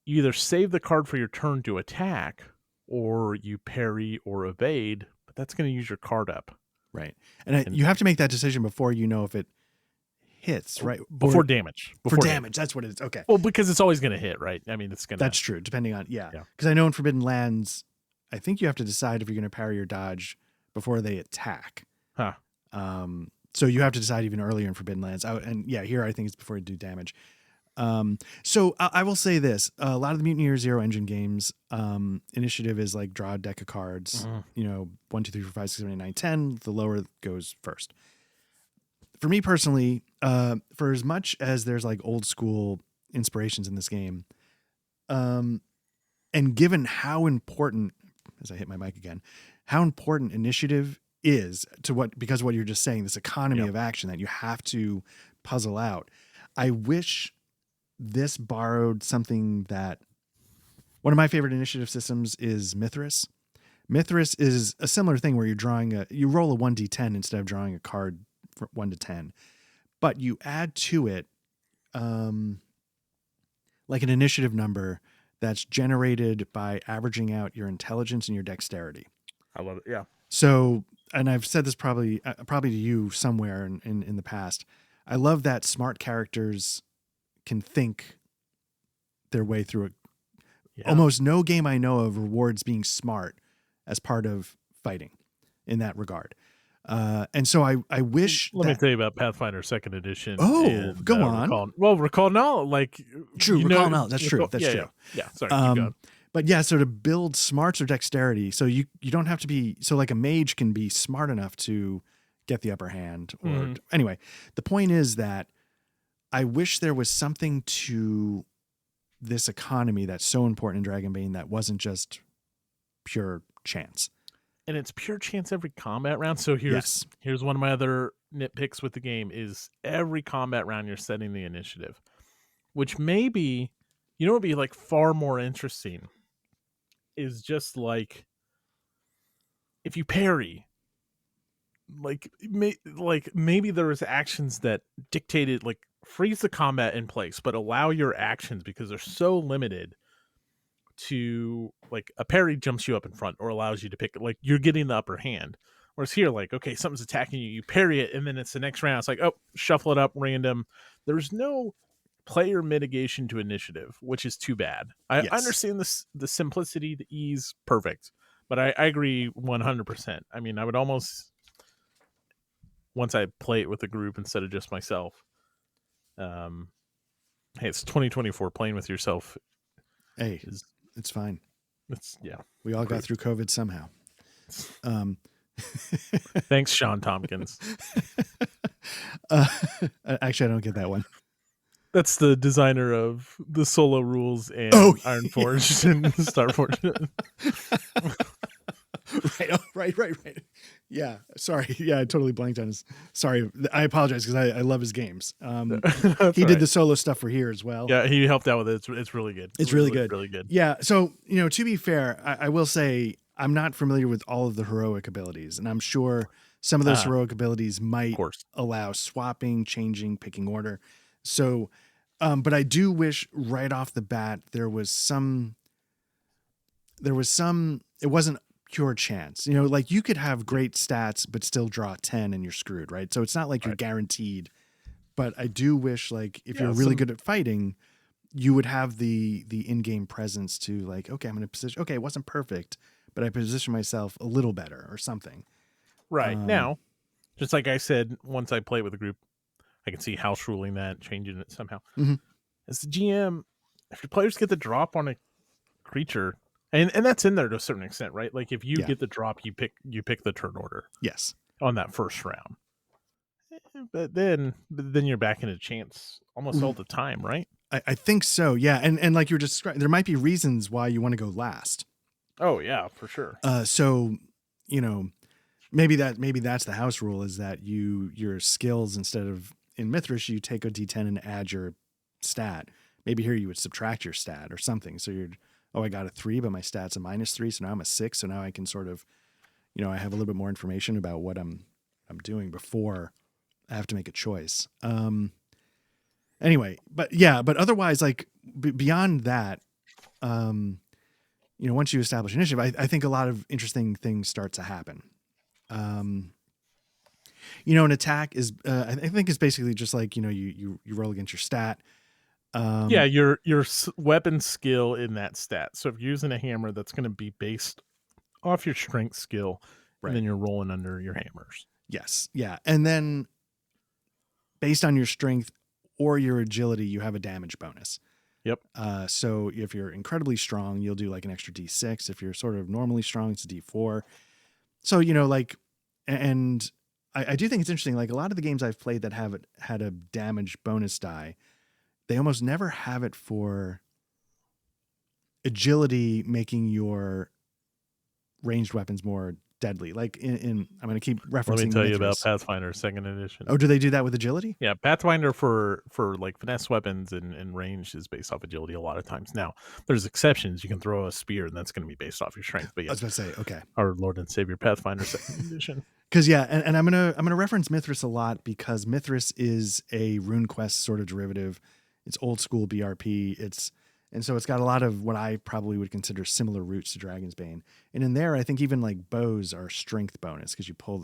you either save the card for your turn to attack, or you parry or evade, but that's going to use your card up. Right. And you have to make that decision before you know if it hits, right? Before damage. Before damage. That's what it is. Okay. Well, because it's always going to hit, right? I mean, it's going to. That's true. Depending on, Because I know in Forbidden Lands, I think you have to decide if you're going to parry or dodge before they attack. Huh. So you have to decide even earlier in Forbidden Lands. Here I think it's before you do damage. So I will say this: a lot of the Mutineer Zero Engine games, initiative is like draw a deck of cards. 1, 2, 3, 4, 5, 6, 7, 8, 9, 10. The lower goes first. For me personally, for as much as there's like old school inspirations in this game, and given how important, as I hit my mic again, how important initiative is because of what you're just saying, this economy Yep. of action that you have to puzzle out. I wish this borrowed something that one of my favorite initiative systems is Mithras. Mithras is a similar thing where you roll a 1d10 instead of drawing a card from 1 to 10, but you add to it like an initiative number that's generated by averaging out your intelligence and your dexterity. I love it. Yeah. So, and I've said this probably to you somewhere in the past. I love that smart characters can think their way through it. Yeah. Almost no game I know of rewards being smart as part of fighting in that regard. And so I wish Let me tell you about Pathfinder Second Edition. Oh, and, go on. Recall now, like True, recall now. That's true. That's true. Yeah. Sorry, keep going. But yeah, so to build smarts or dexterity, so you don't have to be, so like a mage can be smart enough to get the upper hand. Or anyway, the point is that I wish there was something to this economy that's so important in Dragonbane that wasn't just pure chance. And it's pure chance every combat round. So here's one of my other nitpicks with the game is every combat round you're setting the initiative, which maybe, would be like far more interesting is just like if you parry, like maybe there was actions that dictated like freeze the combat in place, but allow your actions because they're so limited to like a parry jumps you up in front or allows you to pick like you're getting the upper hand. Whereas here, like, okay, something's attacking you, you parry it, and then it's the next round. It's like, oh, shuffle it up, random. There's no player mitigation to initiative, which is too bad. I understand this, the simplicity, the ease, perfect. But I agree 100%. I mean, I would almost once I play it with a group instead of just myself. Hey, it's 2024. Playing with yourself. Hey, it's fine. We all got through COVID somehow. Thanks, Sean Tompkins. Actually, I don't get that one. That's the designer of the Solo Rules and Ironforged and Starforged. Right. Yeah, sorry. Yeah, I totally blanked on his. Sorry, I apologize because I love his games. He did the solo stuff for here as well. Yeah, he helped out with it. It's really good. It's really good. Really good. Yeah. So to be fair, I will say I'm not familiar with all of the heroic abilities, and I'm sure some of those heroic abilities might allow swapping, changing, picking order. So, but I do wish right off the bat there was some. It wasn't pure chance. Like you could have great stats but still draw 10 and you're screwed, right? So it's not like you're guaranteed. But I do wish, like, if you're really good at fighting, you would have the in-game presence to, like, okay, I'm going to position. Okay, it wasn't perfect, but I position myself a little better or something. Right. Now, just like I said, once I play with a group, I can see house ruling that, changing it somehow. Mm-hmm. As the GM, if your players get the drop on a creature, and that's in there to a certain extent, right? Like if you get the drop, you pick the turn order. Yes. On that first round. But then you're back into chance almost all the time, right? I think so, yeah. And like you're describing, there might be reasons why you want to go last. Oh yeah, for sure. So maybe that's the house rule, is that your skills, instead of in Mithras you take a D10 and add your stat. Maybe here you would subtract your stat or something. So I got a 3, but my stat's a -3, so now I'm a 6. So now I can sort of, I have a little bit more information about what I'm doing before I have to make a choice. Anyway, but otherwise, like beyond that, once you establish initiative, I think a lot of interesting things start to happen. An attack is, I think it's basically just like, you roll against your stat. Your weapon skill in that stat. So if you're using a hammer, that's going to be based off your strength skill, and then you're rolling under your hammers. Yes. Yeah. And then based on your strength or your agility, you have a damage bonus. Yep. So if you're incredibly strong, you'll do like an extra D6. If you're sort of normally strong, it's a D4. So, and I do think it's interesting. Like a lot of the games I've played that have had a damage bonus die, they almost never have it for agility, making your ranged weapons more deadly. Like I'm going to keep referencing Let me tell you about Mithras. Pathfinder 2nd Edition. Oh, do they do that with agility? Yeah, Pathfinder for like finesse weapons and range is based off agility a lot of times. Now, there's exceptions. You can throw a spear, and that's going to be based off your strength. But I yeah, was about to say, okay. our Lord and Savior Pathfinder 2nd Edition. Because yeah, and I'm gonna reference Mithras a lot because Mithras is a RuneQuest sort of derivative. It's old school BRP. And so it's got a lot of what I probably would consider similar roots to Dragonsbane. And in there, I think even like bows are strength bonus because you pull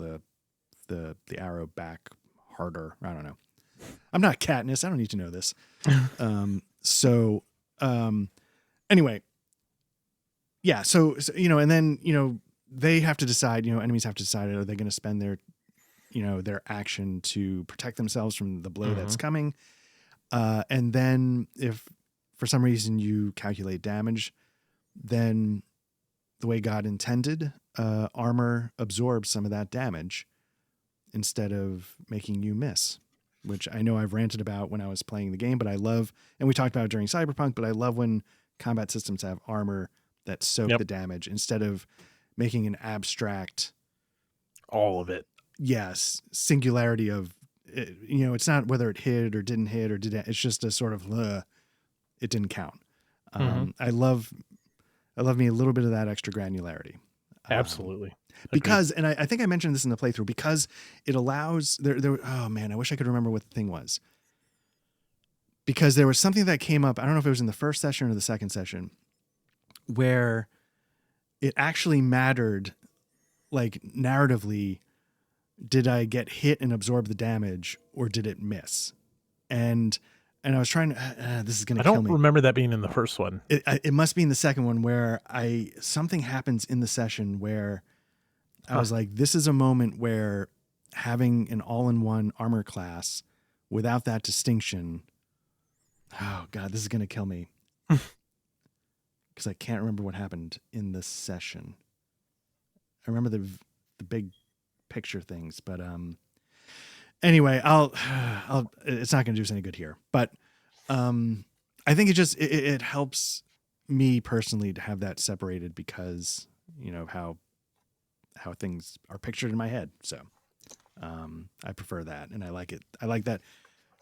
the arrow back harder. I don't know. I'm not Katniss. I don't need to know this. Anyway, yeah. So and then they have to decide. Enemies have to decide, are they going to spend their action to protect themselves from the blow that's coming, and then if for some reason you calculate damage, then the way God intended, armor absorbs some of that damage instead of making you miss, which I know I've ranted about when I was playing the game, but I love, and we talked about it during Cyberpunk, but I love when combat systems have armor that soak the damage instead of making an abstract, all of it. Yes. Singularity of, it's not whether it hit or didn't hit or did it. It's just a sort of, it didn't count. I love me a little bit of that extra granularity. Absolutely. Because, and I think I mentioned this in the playthrough, because it allows oh man, I wish I could remember what the thing was, because there was something that came up. I don't know if it was in the first session or the second session where it actually mattered, like narratively, did I get hit and absorb the damage or did it miss? And I was trying to, this is going to kill me. I don't remember that being in the first one. It must be in the second one where something happens in the session where I was like, this is a moment where having an all-in-one armor class without that distinction, oh God, this is going to kill me. Because I can't remember what happened in the session. I remember the big picture things, but anyway, it's not going to do us any good here. But I think it helps me personally to have that separated because how things are pictured in my head. So I prefer that, and I like it. I like that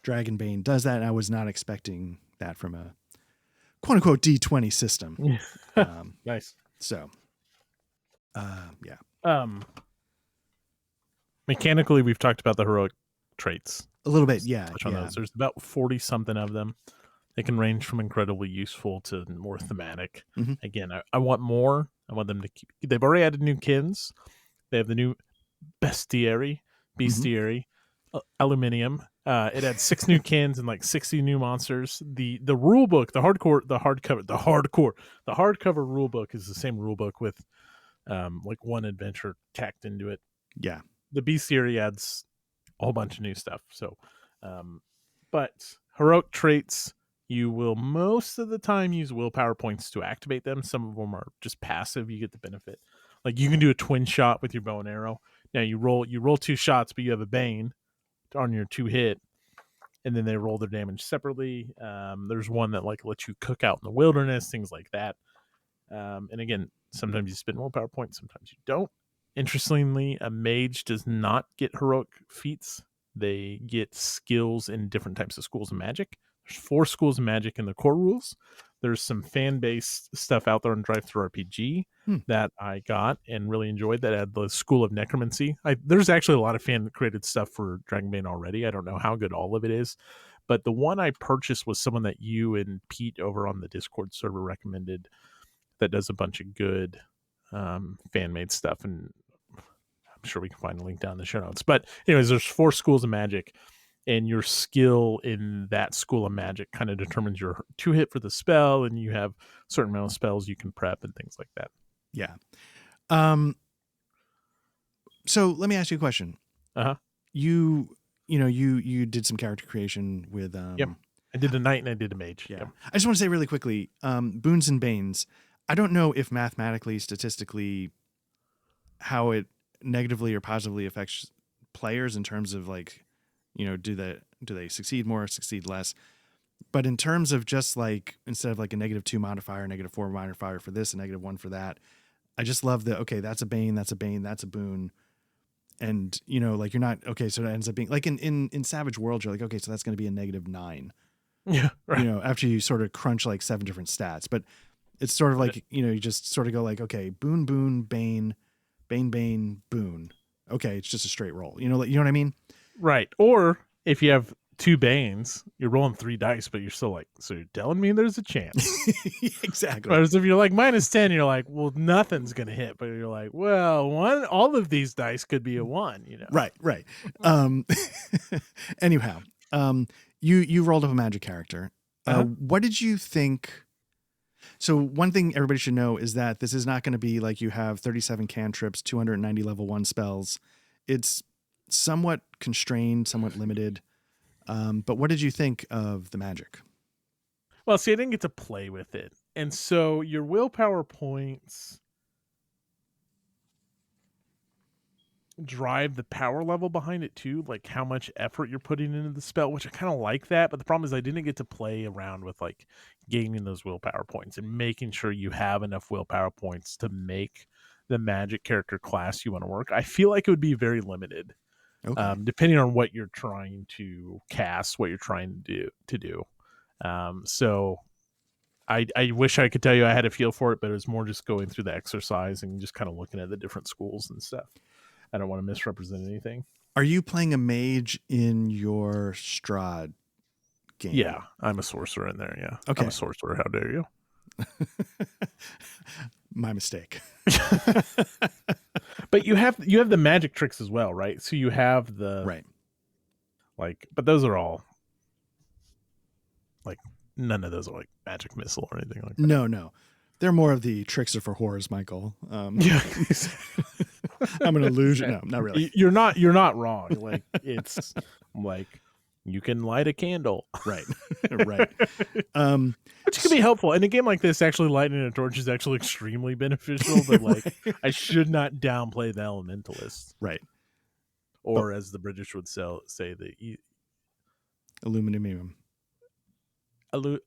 Dragonbane does that, and I was not expecting that from a quote unquote D20 system. Nice. So yeah. Mechanically, we've talked about the heroic traits A little bit, yeah. Touch on those. There's about 40 something of them. They can range from incredibly useful to more thematic. Mm-hmm. Again, I want more. I want them to keep. They've already added new kins. They have the new bestiary, aluminium. It had 6 new kins and like 60 new monsters. The rule book, the hardcover rule book is the same rule book with like one adventure tacked into it. Yeah. The bestiary adds a whole bunch of new stuff. So, but heroic traits, you will most of the time use willpower points to activate them. Some of them are just passive. You get the benefit. Like you can do a twin shot with your bow and arrow. Now you roll 2 shots, but you have a bane on your 2 hit, and then they roll their damage separately. There's one that like lets you cook out in the wilderness, things like that. And again, sometimes you spend willpower points, sometimes you don't. Interestingly, a mage does not get heroic feats. They get skills in different types of schools of magic. There's 4 schools of magic in the core rules. There's some fan-based stuff out there on Drive-Thru RPG that I got and really enjoyed that had the School of Necromancy. There's actually a lot of fan-created stuff for Dragonbane already. I don't know how good all of it is. But the one I purchased was someone that you and Pete over on the Discord server recommended that does a bunch of good fan-made stuff. And I'm sure we can find a link down in the show notes. But anyways, there's 4 schools of magic. And your skill in that school of magic kind of determines your 2 hit for the spell, and you have a certain amount of spells you can prep and things like that. Yeah. So let me ask you a question. You did some character creation with Yep. I did a knight and I did a mage. Yeah. Yep. I just want to say really quickly, boons and banes. I don't know if mathematically, statistically, how it negatively or positively affects players in terms of like, do they succeed more, succeed less? But in terms of just like, instead of like a -2 modifier, -4 modifier for this, a -1 for that, I just love the, okay, that's a bane, that's a bane, that's a boon. And, you know, like you're not, okay, so it ends up being like in Savage World, you're like, okay, so that's going to be a -9, Yeah, you right. know, after you sort of crunch like 7 different stats. But it's sort of Right. like, you know, you just sort of go like, okay, boon, boon, bane, bane, bane, boon. Okay, it's just a straight roll. You know what I mean? Right. Or if you have two banes, you're rolling 3 dice, but you're still like, so you're telling me there's a chance. Exactly. Whereas if you're like -10, you're like, well, nothing's gonna hit. But you're like, well, all of these dice could be a 1, you know. Right, right. Um, anyhow, you rolled up a magic character. Uh-huh. What did you think? So one thing everybody should know is that this is not going to be like you have 37 cantrips, 290 level 1 spells. It's somewhat constrained, somewhat limited. But what did you think of the magic? Well, see, I didn't get to play with it. And so your willpower points drive the power level behind it too, like how much effort you're putting into the spell, which I kind of like that. But the problem is I didn't get to play around with like gaining those willpower points and making sure you have enough willpower points to make the magic character class you want to work. I feel like it would be very limited, Okay. depending on what you're trying to cast, what you're trying to do. So I wish I could tell you I had a feel for it, but it was more just going through the exercise and just kind of looking at the different schools and stuff. I don't want to misrepresent anything. Are you playing a mage in your Strahd game? Yeah, I'm a sorcerer in there. Yeah, Okay. I'm a sorcerer. How dare you? My mistake. But you have the magic tricks as well, right? So you have the Right. like, but those are all like none of those are like magic missile or anything like that. No. They're more of the tricks are for whores, Michael. Yeah, I'm an illusion. No, not really. You're not wrong. Like it's like you can light a candle, Right. Right. which can be helpful. In a game like this, actually lighting a torch is actually extremely beneficial. But like, I should not downplay the elementalists, Right. or as the British would say, the Aluminium.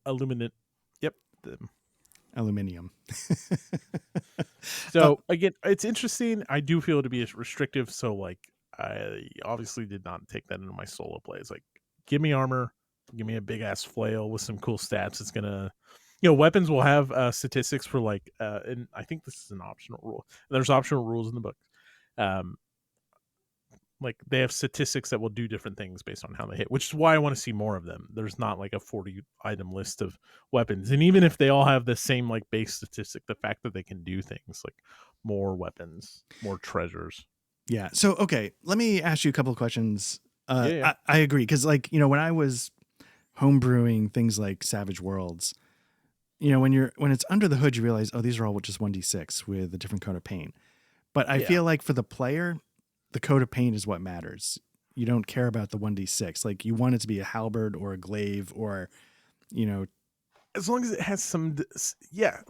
illuminate. Yep. Aluminium. So again, it's interesting. I do feel it to be restrictive. So like, I obviously did not take that into my solo plays. Like, give me armor, give me a big ass flail with some cool stats. It's gonna, weapons will have statistics for like, and I think this is an optional rule. There's optional rules in the book. Like they have statistics that will do different things based on how they hit, which is why I want to see more of them. There's not like a 40 item list of weapons. And even if they all have the same like base statistic, the fact that they can do things like more weapons, more treasures. Yeah. So, okay, let me ask you a couple of questions. Yeah. I agree. Because, like, you know, when I was homebrewing things like Savage Worlds, you know, when it's under the hood, you realize, oh, these are all just 1d6 with a different coat of paint. But I feel like for the player, the coat of paint is what matters. You don't care about the 1d6. Like, you want it to be a halberd or a glaive or, you know. As long as it has some,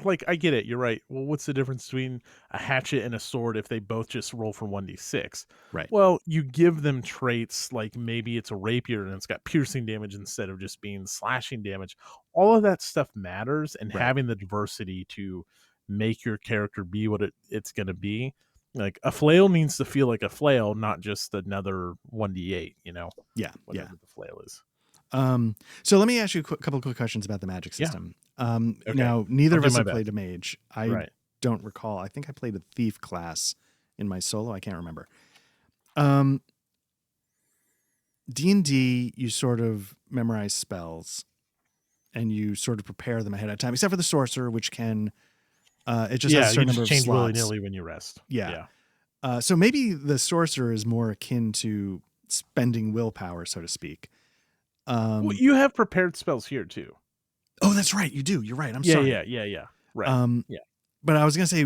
like I get it. You're right. Well, what's the difference between a hatchet and a sword if they both just roll for 1d6? Right. Well, you give them traits like maybe it's a rapier and it's got piercing damage instead of just being slashing damage. All of that stuff matters, and having the diversity to make your character be what it's going to be. Like a flail needs to feel like a flail, not just another 1d8, Yeah. whatever the flail is. So let me ask you a couple of quick questions about the magic system. Okay. Now, neither I'll of do us my have best. played a mage. I don't recall. I think I played a thief class in my solo. I can't remember. D&D, you sort of memorize spells and you sort of prepare them ahead of time, except for the sorcerer, which can, it just has a certain number of change slots. willy-nilly when you rest. Yeah. So maybe the sorcerer is more akin to spending willpower, so to speak. Well, you have prepared spells here too. Oh, that's right. You do. You're right. I'm sorry. Yeah. Right. But I was going to say,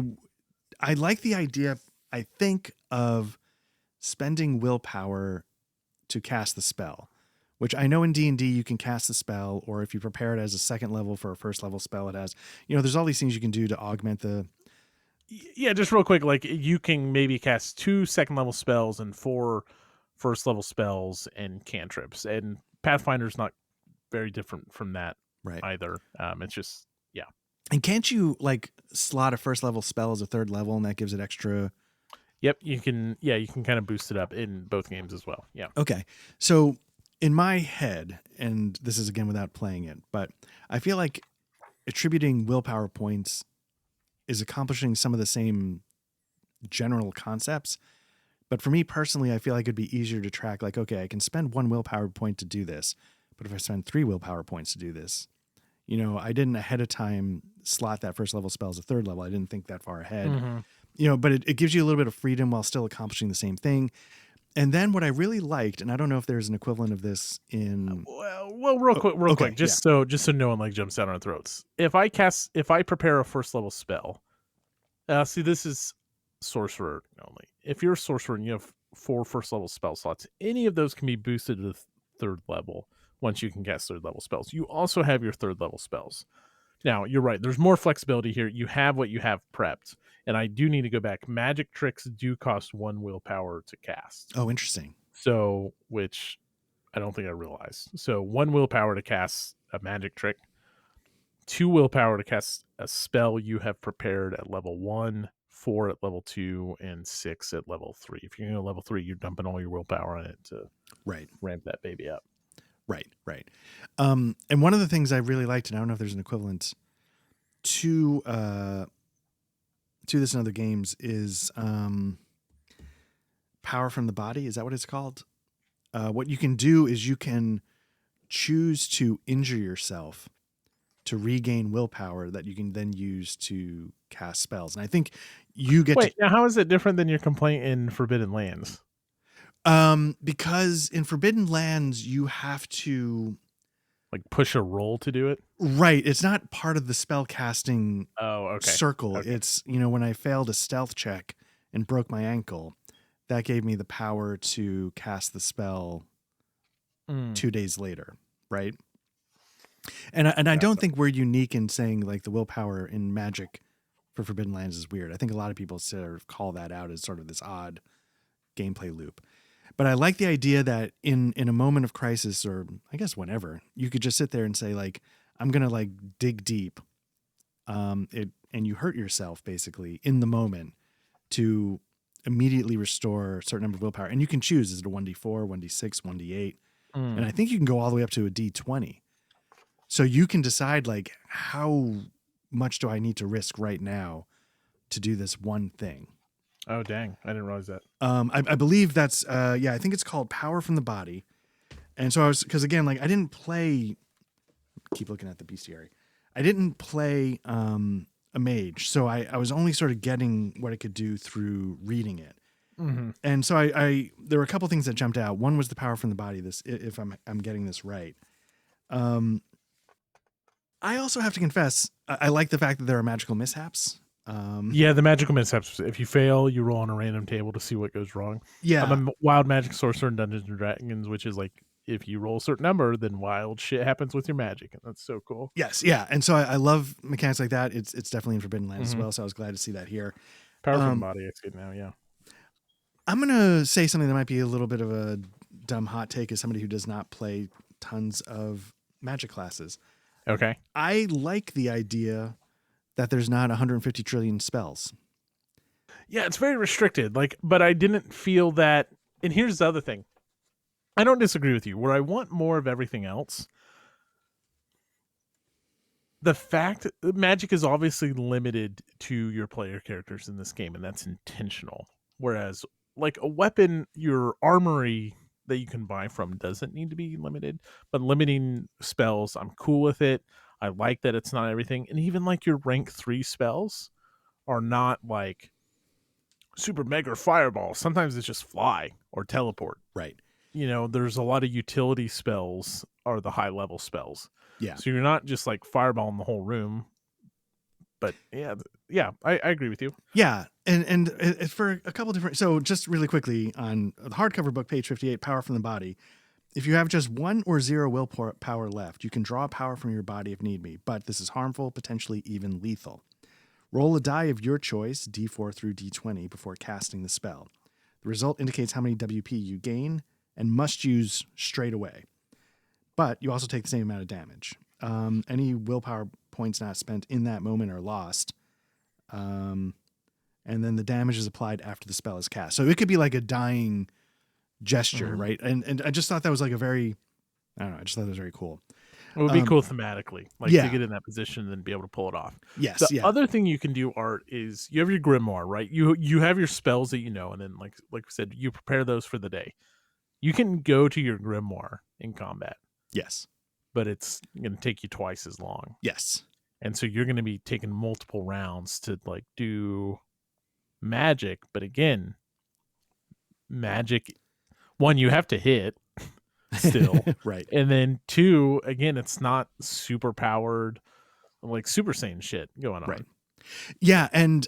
I like the idea, I think, of spending willpower to cast the spell, which I know in D&D you can cast the spell, or if you prepare it as a second level for a first level spell, it has, there's all these things you can do to augment the. Yeah, just real quick, like you can maybe cast 2 second level spells and 4 first level spells and cantrips, and Pathfinder's not very different from that either. It's just And can't you like slot a first level spell as a third level, and that gives it extra? Yep, you can. Yeah, you can kind of boost it up in both games as well. Yeah. Okay. So in my head, and this is again without playing it, but I feel like attributing willpower points is accomplishing some of the same general concepts. But for me personally, I feel like it'd be easier to track, like, okay, I can spend 1 willpower point to do this, but if I spend 3 willpower points to do this, I didn't ahead of time slot that first level spell as a third level. I didn't think that far ahead, but it gives you a little bit of freedom while still accomplishing the same thing. And then what I really liked, and I don't know if there's an equivalent of this in. Well, real quick, just so no one like jumps down our throats. If I prepare a first level spell, see, this is sorcerer only. If you're a sorcerer and you have 4 first level spell slots, any of those can be boosted to the third level once you can cast third level spells. You also have your third level spells. Now, you're right. There's more flexibility here. You have what you have prepped. And I do need to go back. Magic tricks do cost 1 willpower to cast. Oh, interesting. So, which I don't think I realized. So 1 willpower to cast a magic trick, 2 willpower to cast a spell you have prepared at level 1, 4 at level 2, and 6 at level 3. If you're going to level 3, you're dumping all your willpower on it to ramp that baby up. Right. And one of the things I really liked, and I don't know if there's an equivalent to this in other games, is power from the body. Is that what it's called? What you can do is you can choose to injure yourself to regain willpower that you can then use to cast spells. And I think you get now how is it different than your complaint in Forbidden Lands? Because in Forbidden Lands you have to like push a roll to do it. Right. It's not part of the spell casting circle. Okay. It's, when I failed a stealth check and broke my ankle, that gave me the power to cast the spell 2 days later. Right. And I don't think we're unique in saying like the willpower in Magic for Forbidden Lands is weird. I think a lot of people sort of call that out as sort of this odd gameplay loop. But I like the idea that in a moment of crisis, or I guess whenever, you could just sit there and say, like, I'm going to like dig deep. And you hurt yourself basically in the moment to immediately restore a certain number of willpower. And you can choose, is it a 1d4, 1d6, 1d8? And I think you can go all the way up to a d20. So you can decide, like, how much do I need to risk right now to do this one thing? Oh, dang. I didn't realize that. I believe that's, I think it's called Power from the Body. And so because again, like, I didn't play, keep looking at the bestiary. I didn't play a mage. So I was only sort of getting what it could do through reading it. And so there were a couple things that jumped out. One was the Power from the Body, this, if I'm getting this right. I also have to confess, I like the fact that there are magical mishaps. The magical mishaps. If you fail, you roll on a random table to see what goes wrong. Yeah. I'm a wild magic sorcerer in Dungeons and Dragons, which is like, if you roll a certain number, then wild shit happens with your magic. And that's so cool. Yes. Yeah. And so I love mechanics like that. It's definitely in Forbidden Lands as well. So I was glad to see that here. Power from the Body, it's good now. Yeah. I'm going to say something that might be a little bit of a dumb hot take as somebody who does not play tons of magic classes. Okay. I like the idea that there's not 150 trillion spells. Yeah, it's very restricted. But I didn't feel that. And here's the other thing. I don't disagree with you. Where I want more of everything else, the fact that magic is obviously limited to your player characters in this game, and that's intentional. Whereas, like a weapon, your armory that you can buy from doesn't need to be limited. But limiting spells, I'm cool with it. I like that it's not everything. And even like your rank 3 spells are not like super mega fireball. Sometimes it's just fly or teleport. Right. There's a lot of utility spells are the high level spells. Yeah. So you're not just like fireball in the whole room. But I agree with you. Yeah. And it's for a couple different. So just really quickly on the hardcover book, page 58, Power from the Body. If you have just 1 or 0 willpower left, you can draw power from your body if need be, but this is harmful, potentially even lethal. Roll a die of your choice, D4 through D20, before casting the spell. The result indicates how many WP you gain and must use straight away. But you also take the same amount of damage. Any willpower points not spent in that moment are lost. And then the damage is applied after the spell is cast. So it could be like a dying gesture, right? And I just thought that was like a very, I don't know, I just thought it was very cool. It would be cool thematically, like yeah. to get in that position and then be able to pull it off. Yes. The other thing you can do, Art, is you have your grimoire, right? You have your spells that you know, and then like we said, you prepare those for the day. You can go to your grimoire in combat. Yes. But it's going to take you twice as long. Yes. And so you're going to be taking multiple rounds to like do magic. But again, magic, one, you have to hit still. Right. And then two, again, it's not super powered, like Super Saiyan shit going on. Right. Yeah. And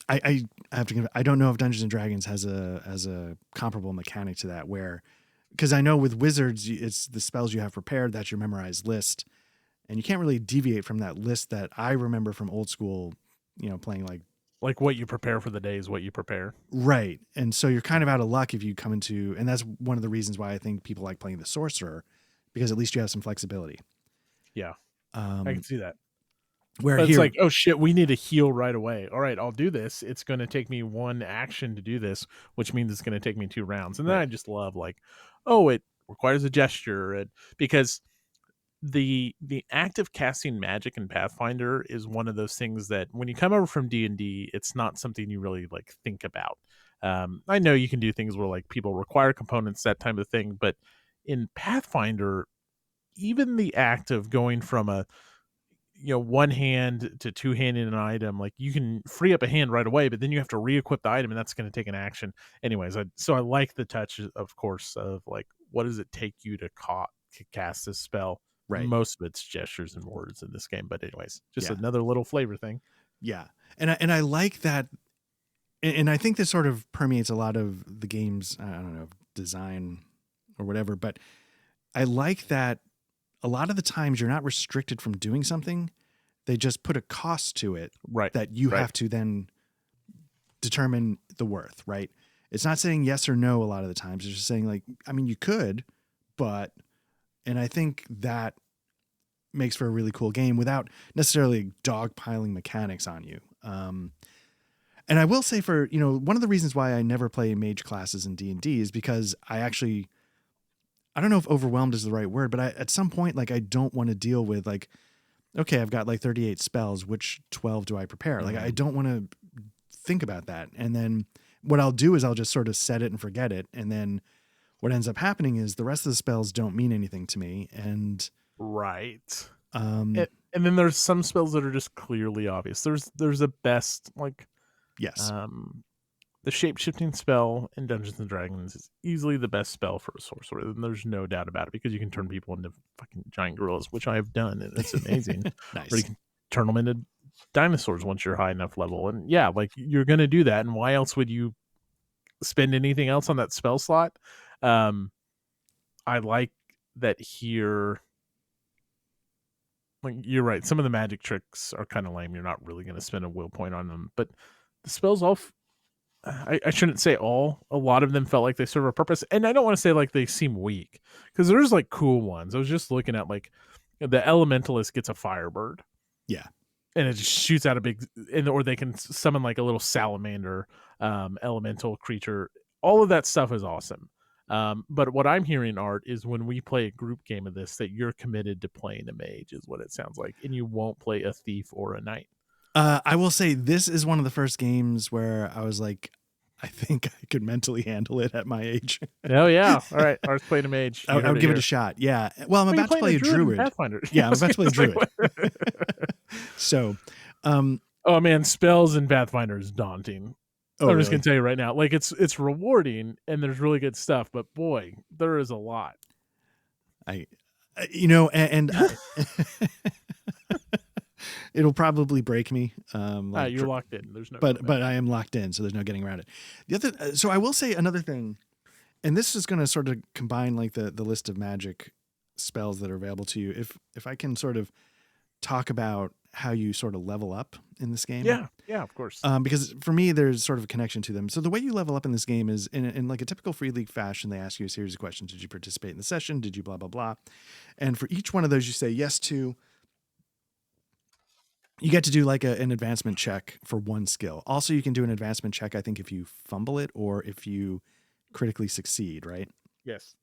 I have to give, I don't know if Dungeons and Dragons has a comparable mechanic to that where, because I know with wizards, it's the spells you have prepared, that's your memorized list. And you can't really deviate from that list that I remember from old school, playing like what you prepare for the day is what you prepare. Right. And so you're kind of out of luck if you come into, and that's one of the reasons why I think people like playing the sorcerer, because at least you have some flexibility. Yeah. I can see that. Where but it's like, oh shit, we need to heal right away. All right, I'll do this. It's going to take me one action to do this, which means it's going to take me 2 rounds. And then I just love like, oh, it requires a gesture, and because the act of casting magic in Pathfinder is one of those things that when you come over from D&D, it's not something you really like think about. I know you can do things where like people require components, that type of thing, but in Pathfinder, even the act of going from a one hand to two-handing an item, like you can free up a hand right away, but then you have to re-equip the item, and that's going to take an action. Anyways, so I like the touch, of course, of like, what does it take you to cast this spell? Right. Most of it's gestures and words in this game, but anyways, just another little flavor thing. Yeah, and I like that, and I think this sort of permeates a lot of the game's, I don't know, design or whatever, but I like that. A lot of the times you're not restricted from doing something. They just put a cost to it that you have to then determine the worth, right? It's not saying yes or no a lot of the times. It's just saying like, I mean, you could, but, and I think that makes for a really cool game without necessarily dogpiling mechanics on you. And I will say for, one of the reasons why I never play mage classes in D&D is because I don't know if overwhelmed is the right word, but at some point, like, I don't want to deal with like, okay, I've got like 38 spells. Which 12 do I prepare? Like, I don't want to think about that. And then what I'll do is I'll just sort of set it and forget it. And then what ends up happening is the rest of the spells don't mean anything to me. And and then there's some spells that are just clearly obvious. There's a best, like, yes. The shape-shifting spell in Dungeons and Dragons is easily the best spell for a sorcerer, and there's no doubt about it, because you can turn people into fucking giant gorillas, which I have done, and it's amazing. Nice. Or you can turn them into dinosaurs once you're high enough level, and yeah, like, you're gonna do that, and why else would you spend anything else on that spell slot? I like that here. Like, you're right, some of the magic tricks are kind of lame. You're not really gonna spend a will point on them, but the spells all I shouldn't say all. A lot of them felt like they serve a purpose, and I don't want to say like they seem weak, because there's like cool ones. I was just looking at like the Elementalist gets a Firebird, and it just shoots out a big, or they can summon like a little salamander, elemental creature. All of that stuff is awesome. But what I'm hearing, Art, is when we play a group game of this, that you're committed to playing a mage, is what it sounds like, and you won't play a thief or a knight. I will say this is one of the first games where I was like, I think I could mentally handle it at my age. Oh yeah. All right. Art's playing a mage. I would give it a shot. Yeah. Well, I'm about to play a druid. Yeah, I'm about to play a druid. So, oh man, spells in Pathfinder is daunting. I'm just gonna tell you right now, like it's rewarding and there's really good stuff, but boy, there is a lot. It'll probably break me. You're locked in. There's no. But I am locked in, so there's no getting around it. The other, so I will say another thing, and this is going to sort of combine like the list of magic spells that are available to you. If I can sort of talk about how you sort of level up in this game. Yeah, of course. Because for me, there's sort of a connection to them. So the way you level up in this game is in like a typical Free League fashion. They ask you a series of questions. Did you participate in the session? Did you blah, blah, blah? And for each one of those, you say yes to. you get to do like an advancement check for one skill. Also, you can do an advancement check, I think, if you fumble it or if you critically succeed, right? Yes.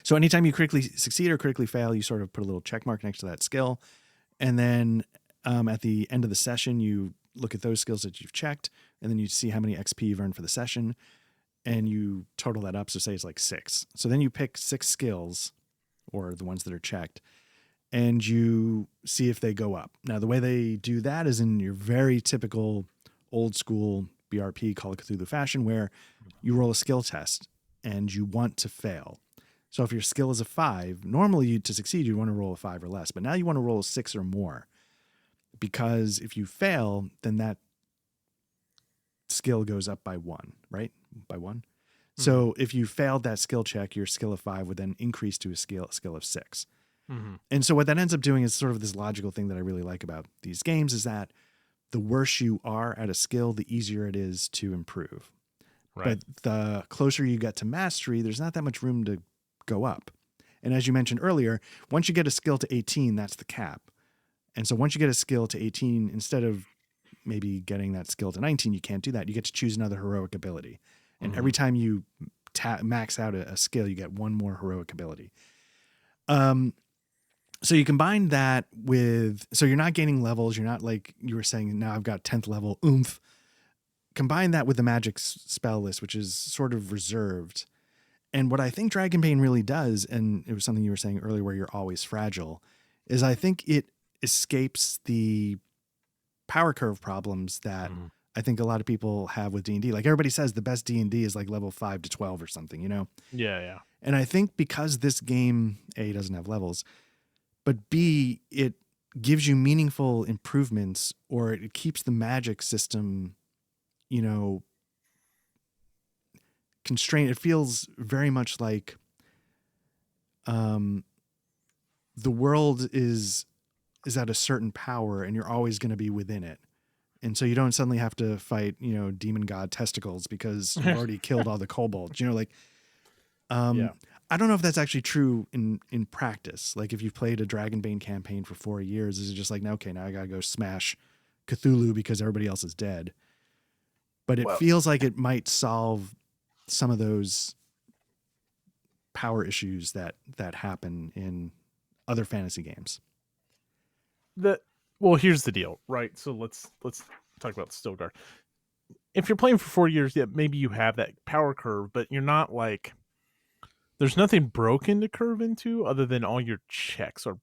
So anytime you critically succeed or critically fail, you sort of put a little check mark next to that skill. And then at the end of the session, you look at those skills that you've checked, and then you see how many XP you've earned for the session, and you total that up. So say it's like 6. So then you pick 6 skills, or the ones that are checked, and you see if they go up. Now, the way they do that is in your very typical old school BRP Call of Cthulhu fashion, where you roll a skill test and you want to fail. So if your skill is a 5, normally to succeed, you want to roll a 5 or less, but now you want to roll a 6 or more, because if you fail, then that skill goes up by 1, right? By 1. Mm-hmm. So if you failed that skill check, your skill of 5 would then increase to a skill of 6. Mm-hmm. And so what that ends up doing is sort of this logical thing that I really like about these games is that the worse you are at a skill, the easier it is to improve. Right. But the closer you get to mastery, there's not that much room to go up. And as you mentioned earlier, once you get a skill to 18, that's the cap. And so once you get a skill to 18, instead of maybe getting that skill to 19, you can't do that. You get to choose another heroic ability. And every time you max out a skill, you get one more heroic ability. So you combine that with, so you're not gaining levels. You're not like you were saying, now I've got 10th level oomph. Combine that with the magic spell list, which is sort of reserved. And what I think Dragonbane really does, and it was something you were saying earlier where you're always fragile, is I think it escapes the power curve problems that I think a lot of people have with D&D. Like everybody says the best D&D is like level 5 to 12 or something, you know? Yeah, yeah. And I think because this game, A, doesn't have levels, but B, it gives you meaningful improvements, or it keeps the magic system, you know, constrained. It feels very much like the world is at a certain power and you're always going to be within it. And so you don't suddenly have to fight, you know, demon god testicles because you've already killed all the kobolds, you know, like, yeah. I don't know if that's actually true in practice. Like if you've played a Dragonbane campaign for 4 years, is it just like, okay, now I got to go smash Cthulhu because everybody else is dead. But it feels like it might solve some of those power issues that happen in other fantasy games. Well, here's the deal, right? So let's talk about Stilgar. If you're playing for 4 years, yeah, maybe you have that power curve, but you're not like, there's nothing broken to curve into other than all your checks are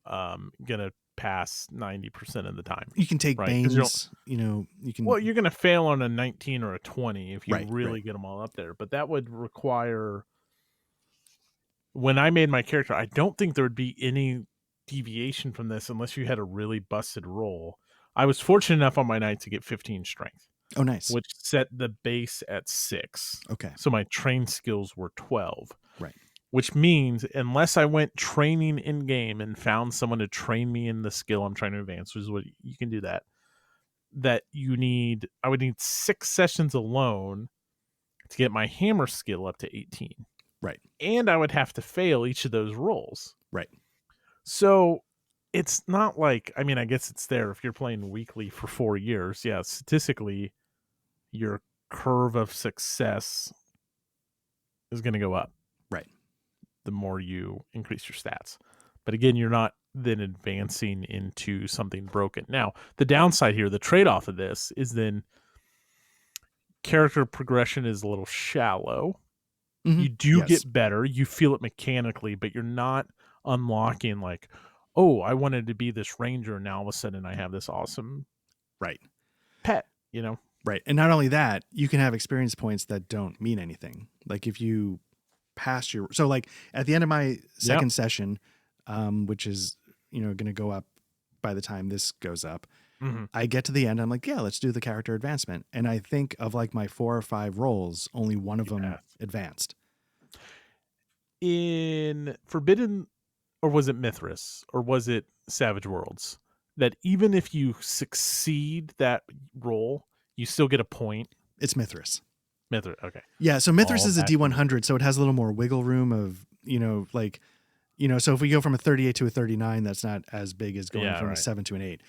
gonna pass 90% of the time. You can take banes, you know, you can. Well, you're gonna fail on a 19 or a 20 if you really get them all up there, but that would require. When I made my character, I don't think there would be any deviation from this unless you had a really busted roll. I was fortunate enough on my night to get 15 strength. Oh, nice. Which set the base at 6. Okay. So my train skills were 12. Right. Which means unless I went training in game and found someone to train me in the skill I'm trying to advance, which is what you can do that I would need 6 sessions alone to get my hammer skill up to 18. Right. And I would have to fail each of those rolls. Right. So it's not like, I mean, I guess it's there if you're playing weekly for 4 years. Yeah, statistically, your curve of success is going to go up. Right. The more you increase your stats. But again, you're not then advancing into something broken. Now, the downside here, the trade-off of this is then character progression is a little shallow. Mm-hmm. You do get better. You feel it mechanically, but you're not unlocking like, oh, I wanted to be this ranger, and now all of a sudden I have this awesome pet, you know? Right. And not only that, you can have experience points that don't mean anything. Like if you pass your, so like at the end of my second session, which is, you know, going to go up by the time this goes up, I get to the end. I'm like, yeah, let's do the character advancement. And I think of like my 4 or 5 rolls, only one of them advanced. In Forbidden, or was it Mithras, or was it Savage Worlds, that even if you succeed that roll, you still get a point? It's Mithras. Mithras, okay. Yeah, so Mithras is a D100, so it has a little more wiggle room of, you know, like so if we go from a 38 to a 39, that's not as big as going Yeah, from a right. 7 to an 8.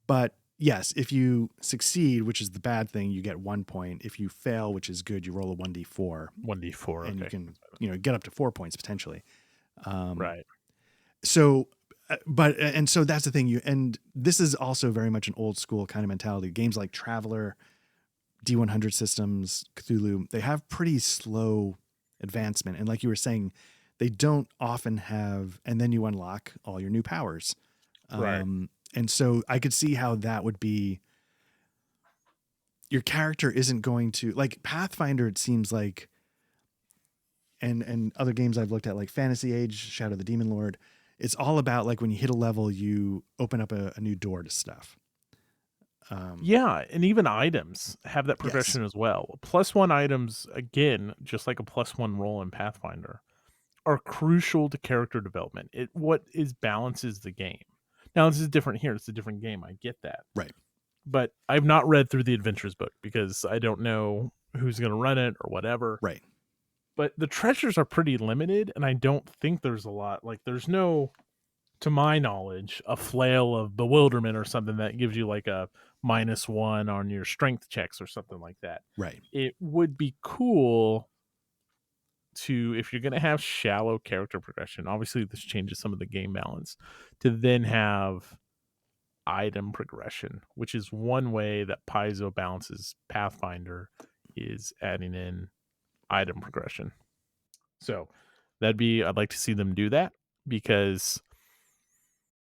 But yes, if you succeed, which is the bad thing, you get 1 point. If you fail, which is good, you roll a 1d4 1d4. and you Okay. can, get up to 4 points potentially. Right. So, and so that's the thing. And this is also very much an old school kind of mentality. Games like Traveler, D100 systems, Cthulhu, they have pretty slow advancement. And like you were saying, they don't often have, and then you unlock all your new powers. Right. And so I could see how that would be. Your character isn't going to, like Pathfinder, it seems like, and other games I've looked at, like Fantasy Age, Shadow of the Demon Lord, it's all about like when you hit a level, you open up a new door to stuff. Yeah, and even items have that progression as well. +1 items, again, just like a +1 roll in Pathfinder, are crucial to character development. Balances the game. Now, this is different here. It's a different game. I get that. Right. But I've not read through the Adventures book because I don't know who's going to run it or whatever. Right. But the treasures are pretty limited, and I don't think there's a lot. Like, there's no, to my knowledge, a flail of bewilderment or something that gives you like a -1 on your strength checks or something like that. Right. It would be cool to, if you're going to have shallow character progression, obviously this changes some of the game balance, to then have item progression, which is one way that Paizo balances Pathfinder, is adding in item progression. So I'd like to see them do that, because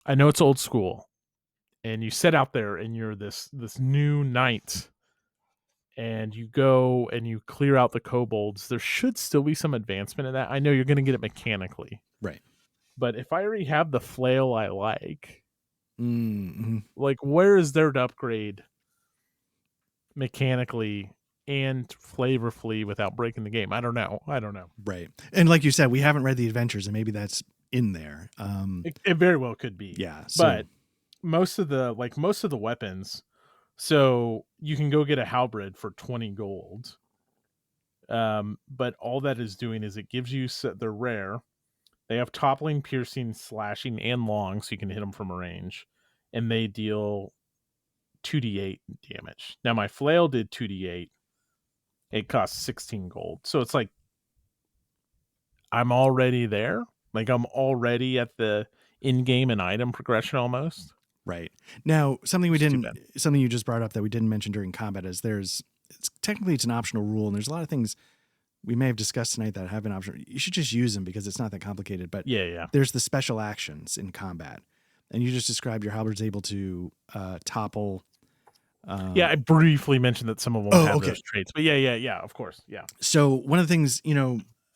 I know it's old school and you set out there and you're this new knight and you go and you clear out the kobolds. There should still be some advancement in that. I know you're going to get it mechanically. Right. But if I already have the flail I like, Mm-hmm. like, where is there to upgrade mechanically and flavorfully without breaking the game? I don't know. Right. And like you said, we haven't read the Adventures, and maybe that's in there. It very well could be. Yeah. So, But most of the weapons, so you can go get a halberd for 20 gold. But all that is doing is it gives you, they're rare. They have toppling, piercing, slashing, and long, so you can hit them from a range, and they deal 2d8 damage. Now my flail did 2d8. It costs 16 gold. So it's like I'm already there. Like I'm already at the in-game and item progression almost. right. Now, something Stupid. something you just brought up that we didn't mention during combat is it's an optional rule, and there's a lot of things we may have discussed tonight that have an option. You should just use them because it's not that complicated. But Yeah. there's the special actions in combat, and you just described your halberd's able to topple. Yeah, I briefly mentioned that some of them have those traits, but yeah, of course, yeah. So one of the things,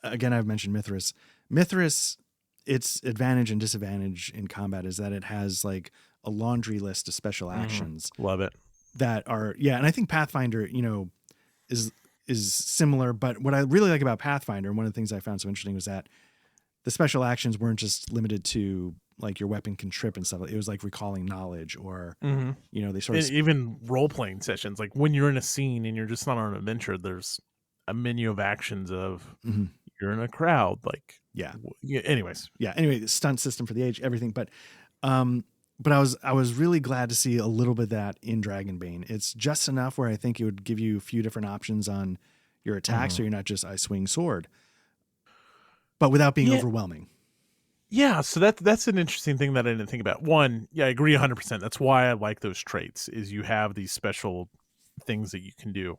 again, I've mentioned Mithras. Mithras, its advantage and disadvantage in combat is that it has like a laundry list of special actions. Love it. That are, and I think Pathfinder, is similar. But what I really like about Pathfinder, and one of the things I found so interesting, was that the special actions weren't just limited to like your weapon can trip and stuff. It was like recalling knowledge, or they sort of even role playing sessions. Like when you're in a scene and you're just not on an adventure, there's a menu of actions of you're in a crowd. Like anyways, Anyway, the stunt system for the age, everything. But I was really glad to see a little bit of that in Dragonbane. It's just enough where I think it would give you a few different options on your attacks, so you're not just I swing sword, but without being overwhelming. Yeah, so that's an interesting thing that I didn't think about. One, I agree 100%. That's why I like those traits, is you have these special things that you can do.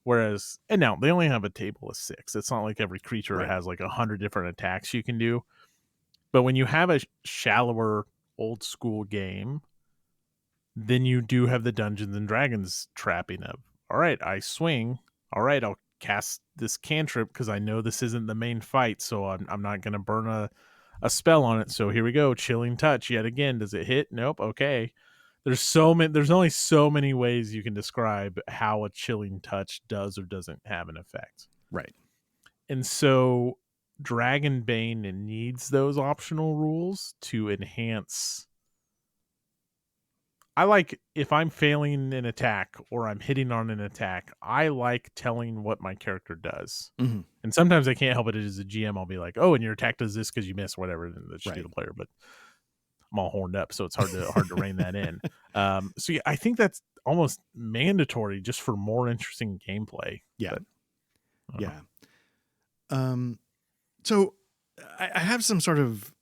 Whereas, and now they only have a table of 6. It's not like every creature has like 100 different attacks you can do. But when you have a shallower, old school game, then you do have the Dungeons and Dragons trapping of, all right, I swing. All right, I'll cast this cantrip because I know this isn't the main fight, so I'm not going to burn a spell on it. So here we go, Chilling Touch yet again. Does it hit? Nope. Okay. There's only so many ways you can describe how a Chilling Touch does or doesn't have an effect. Right. And so Dragonbane needs those optional rules to enhance I like if I'm failing an attack or I'm hitting on an attack, I like telling what my character does. Hmm. And sometimes I can't help it as a GM. I'll be like, "Oh, and your attack does this because you missed whatever." And that's just do Right. the player, but I'm all horned up, so it's hard to rein that in. So yeah, I think that's almost mandatory just for more interesting gameplay. Yeah. But Yeah. Um, so I have some sort of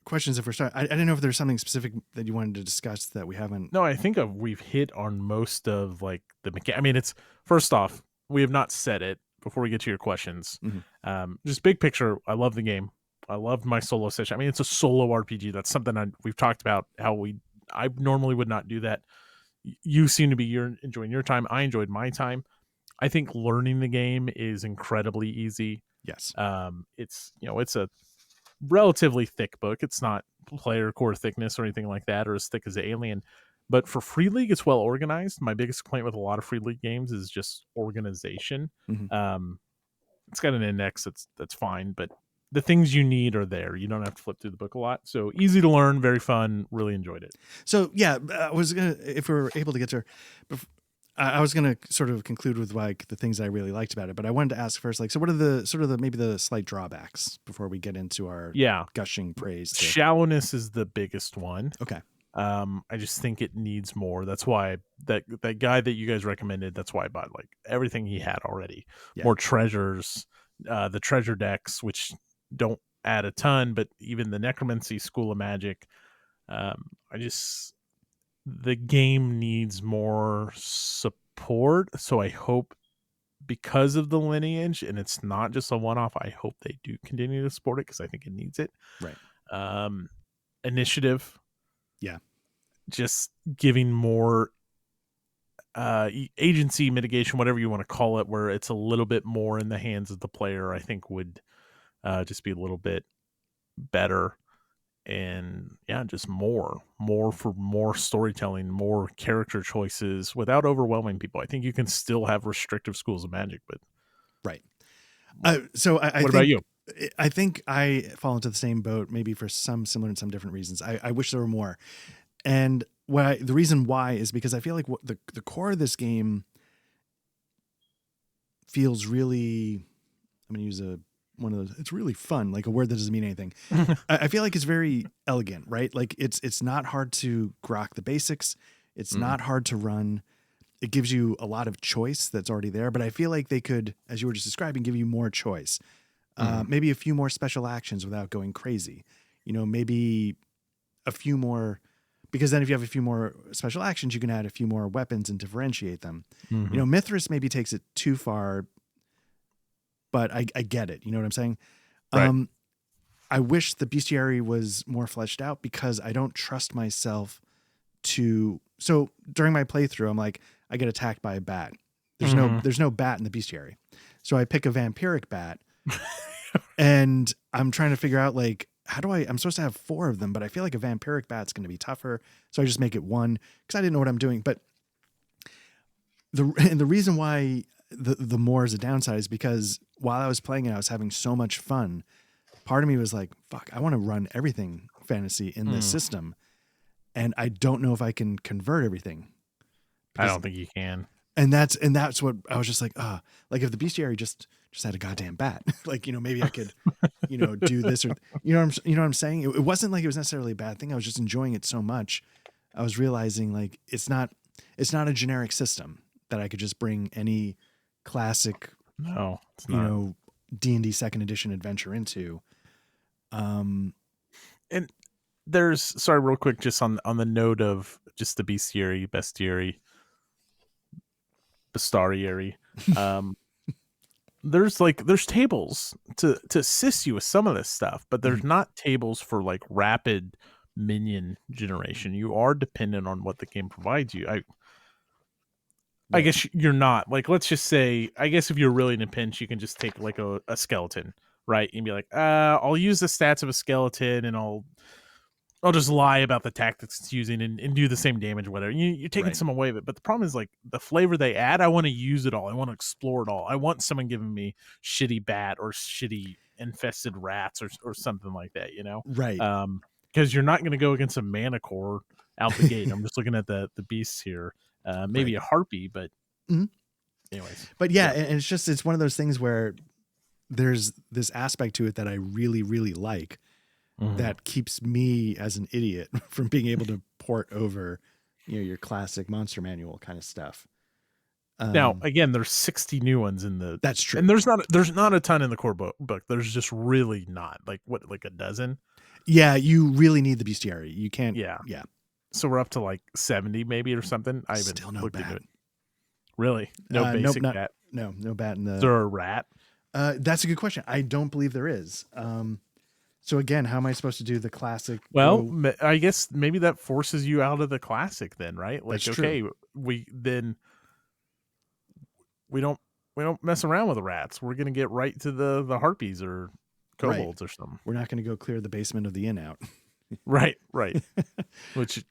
questions if we're starting. I didn't know if there's something specific that you wanted to discuss that we haven't. no, I think we've hit on most of like the I mean, it's first off, we have not said it before we get to your questions. Mhm. Just big picture, I love the game. I loved my solo session. I mean, it's a solo RPG. That's something we've talked about how I normally would not do that. You seem to be you're enjoying your time. I enjoyed my time. I think learning the game is incredibly easy. Yes. It's it's a relatively thick book. It's not player core thickness or anything like that, or as thick as Alien. But for Free League, it's well organized. My biggest complaint with a lot of Free League games is just organization. Mhm. It's got an index that's fine, but the things you need are there. You don't have to flip through the book a lot. So easy to learn, very fun. Really enjoyed it. So yeah, I was gonna, if we were able to get to, I was gonna sort of conclude with like the things I really liked about it, but I wanted to ask first, like, so what are the sort of maybe the slight drawbacks before we get into our Yeah, gushing praise? shallowness is the biggest one. Okay. I just think it needs more. That's why that guy that you guys recommended, that's why I bought like everything he had already. Yeah. More treasures, the treasure decks, which don't add a ton, but even the necromancy school of magic. The game needs more support. So I hope because of the lineage and it's not just a one-off, I hope they do continue to support it because I think it needs it. Right. Initiative. Yeah. Just giving more agency mitigation, whatever you want to call it, where it's a little bit more in the hands of the player, I think would just be a little bit better. And yeah, just more for more storytelling, more character choices without overwhelming people. I think you can still have restrictive schools of magic, but right. So I what think, about you? I think I fall into the same boat, maybe for some similar and some different reasons. I wish there were more. And the reason why is because I feel like the core of this game feels really, I'm going to use one of those, it's really fun, like a word that doesn't mean anything. I feel like it's very elegant, right? Like it's not hard to grok the basics. It's not hard to run. It gives you a lot of choice that's already there, but I feel like they could, as you were just describing, give you more choice. Maybe a few more special actions without going crazy. Maybe a few more, because then if you have a few more special actions, you can add a few more weapons and differentiate them. Mithras maybe takes it too far, but I get it. You know what I'm saying? Right. I wish the bestiary was more fleshed out because I don't trust myself to. So during my playthrough, I'm like, I get attacked by a bat. There's no bat in the bestiary. So I pick a vampiric bat and I'm trying to figure out like, I'm supposed to have 4 of them, but I feel like a vampiric bat's going to be tougher. So I just make it 1 because I didn't know what I'm doing. But the reason why the more is a downside is because while I was playing it, I was having so much fun. Part of me was like, fuck, I want to run everything fantasy in this system. And I don't know if I can convert everything. I don't think you can. And that's what I was just like, like if the bestiary just had a goddamn bat, like, maybe I could, do this or, what I'm saying? It wasn't like it was necessarily a bad thing. I was just enjoying it so much. I was realizing like, it's not a generic system that I could just bring any classic, No, it's not. D&D 2nd edition adventure into. And there's, sorry, real quick, just on the note of just the bestiary, there's tables to assist you with some of this stuff, but there's not tables for like rapid minion generation. You are dependent on what the game provides you. I guess you're not. Like, let's just say, I guess if you're really in a pinch, you can just take like a skeleton, right? And be like, I'll use the stats of a skeleton and I'll just lie about the tactics it's using and do the same damage, whatever. You're taking some away of it. But the problem is like the flavor they add, I want to use it all. I want to explore it all. I want someone giving me shitty bat or shitty infested rats or something like that, Right. Because you're not going to go against a mana core out the gate. I'm just looking at the beasts here. Maybe Right. a harpy, but Mhm. anyways, But yeah, yeah. and it's one of those things where there's this aspect to it that I really, really like Mhm. that keeps me as an idiot from being able to port over, your classic Monster Manual kind of stuff. Now, Um, again, there's 60 new ones in the, that's true. and there's not a ton in the core book. There's just really not like a dozen. Yeah, you really need the bestiary. You can't. Yeah. Yeah, So we're up to like 70 maybe or something. I haven't still no looked into bat. it. Really? No Nope, basic not bat. no bat in Is the. there a rat? That's a good question. I don't believe there is. So again, how am I supposed to do the classic? Well, Go. I guess maybe that forces you out of the classic then, right? That's Like, true. okay, we then we don't we don't mess around with the rats. We're gonna get right to the harpies or Right. kobolds or something. We're not going to go clear the basement of the inn out. Right, right. Which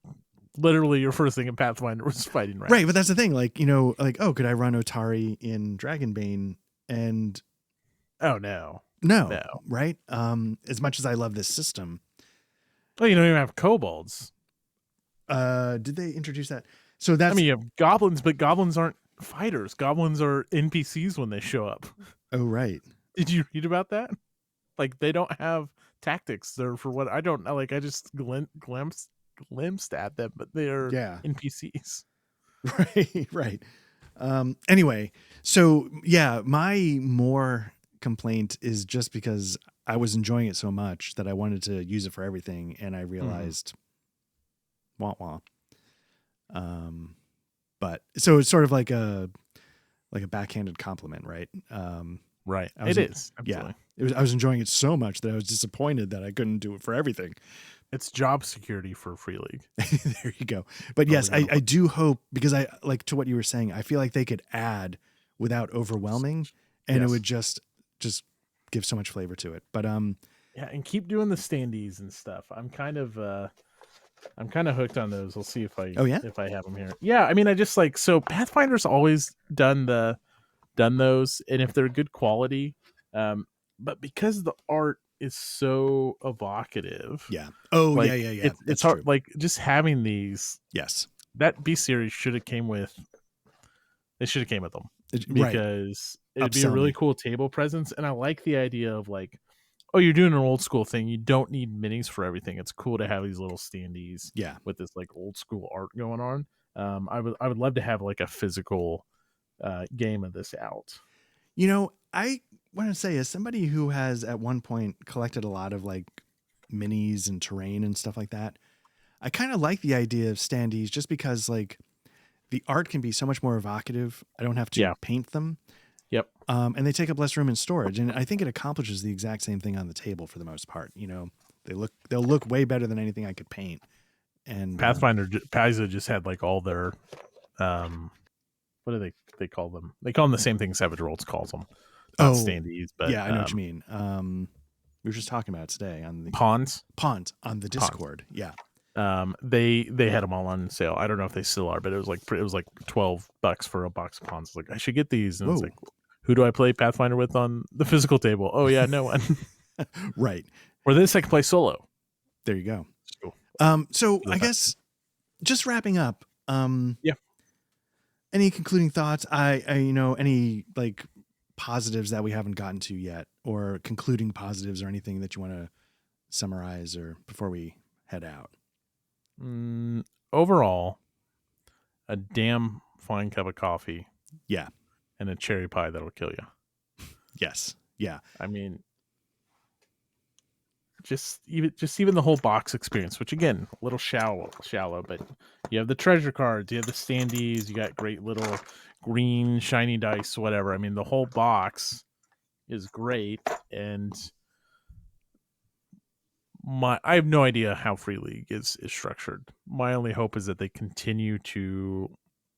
literally your first thing in Pathfinder was fighting Right, but rats. that's the thing. Like, oh, could I run Otari in Dragonbane? And Oh no, no, no. right? As much as I love this system, Well, you don't even have kobolds. did they introduce that? So I that's mean, you have goblins, but goblins aren't fighters. Goblins are NPCs when they show up. oh right, Did you read about that? Like they don't have tactics. They're for what I don't know. Like I just glimpsed at them, but they're yeah, NPCs. right, right. Anyway, so yeah, my more complaint is just because I was enjoying it so much that I wanted to use it for everything, and I Mm-hmm. realized, wah wah. Um, but so it's sort of like a backhanded compliment, right? Right. I was It in, is yeah, absolutely. I was enjoying it so much that I was disappointed that I couldn't do it for everything. It's job security for Free League. There you go. But Are we yes, gonna I do hope, because I like to what you were saying, I feel like they could add without overwhelming, and it would Yes. just give so much flavor to it. But Yeah, and keep doing the standees and stuff. I'm kind of hooked on those. We'll see oh yeah, if I have them here. Yeah, I mean, I just like so Pathfinder's always done those, and if they're good quality, but because the art is so evocative, yeah. Oh yeah, like yeah, yeah. it's That's hard. true. Like just having these Yes, that B series should have came with. They should have came with them right. because it'd be a Upsell really me. cool table presence, and I like the idea of like, oh, you're doing an old school thing. You don't need minis for everything. It's cool to have these little standees Yeah. with this like old school art going on. I would love to have like a physical game of this out. I want to say, as somebody who has at one point collected a lot of like minis and terrain and stuff like that, I kind of like the idea of standees just because like the art can be so much more evocative. I don't have to Yeah. paint them. Yep. And they take up less room in storage. And I think it accomplishes the exact same thing on the table for the most part. They'll look way better than anything I could paint. And Pathfinder Paizo just had like all their what do they call them? They call them the same thing Savage Worlds calls them. Not oh standees, but yeah, I know what you mean. We were just talking about it today on the pawns. pawns on the Pawns. Discord. Yeah. They had them all on sale. I don't know if they still are, but it was like $12 for a box of pawns. Like I should get these, and it's Whoa. like, who do I play Pathfinder with on the physical table? Oh yeah, no one. Right. Or this I can play solo. There you go. It's cool. So For the I time. guess just wrapping up, Yeah. any concluding thoughts? Any like positives that we haven't gotten to yet, or concluding positives, or anything that you want to summarize, or before we head out? Overall, a damn fine cup of coffee Yeah. and a cherry pie that'll kill you. Yes. Yeah. I mean, just even the whole box experience, which again, a little shallow, but you have the treasure cards, you have the standees, you got great little green shiny dice, whatever. I mean, the whole box is great, and I have no idea how Free League is structured. My only hope is that they continue to.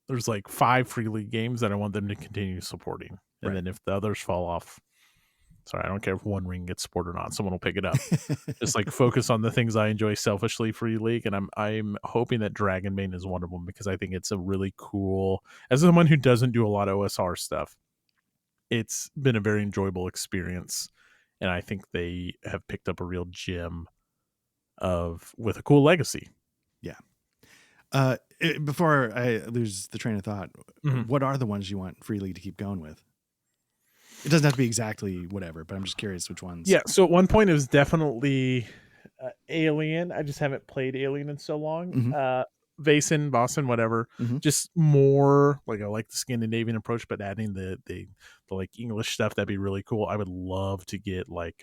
There's like 5 Free League games that I want them to continue supporting, and Right. then if the others fall off, sorry, I don't care if One Ring gets supported or not. Someone will pick it up. Just like focus on the things I enjoy selfishly. Free League, and I'm hoping that Dragonbane is one of them because I think it's a really cool. As someone who doesn't do a lot of OSR stuff, it's been a very enjoyable experience, and I think they have picked up a real gem with a cool legacy. Yeah. Before I lose the train of thought, Mhm. what are the ones you want Free League to keep going with? It doesn't have to be exactly whatever, but I'm just curious which ones. Yeah, so at one point it was definitely Alien. I just haven't played Alien in so long. Mm-hmm. Vaesen, Boston, whatever. Mm-hmm. Just more like I like the Scandinavian approach, but adding the like English stuff, that'd be really cool. I would love to get like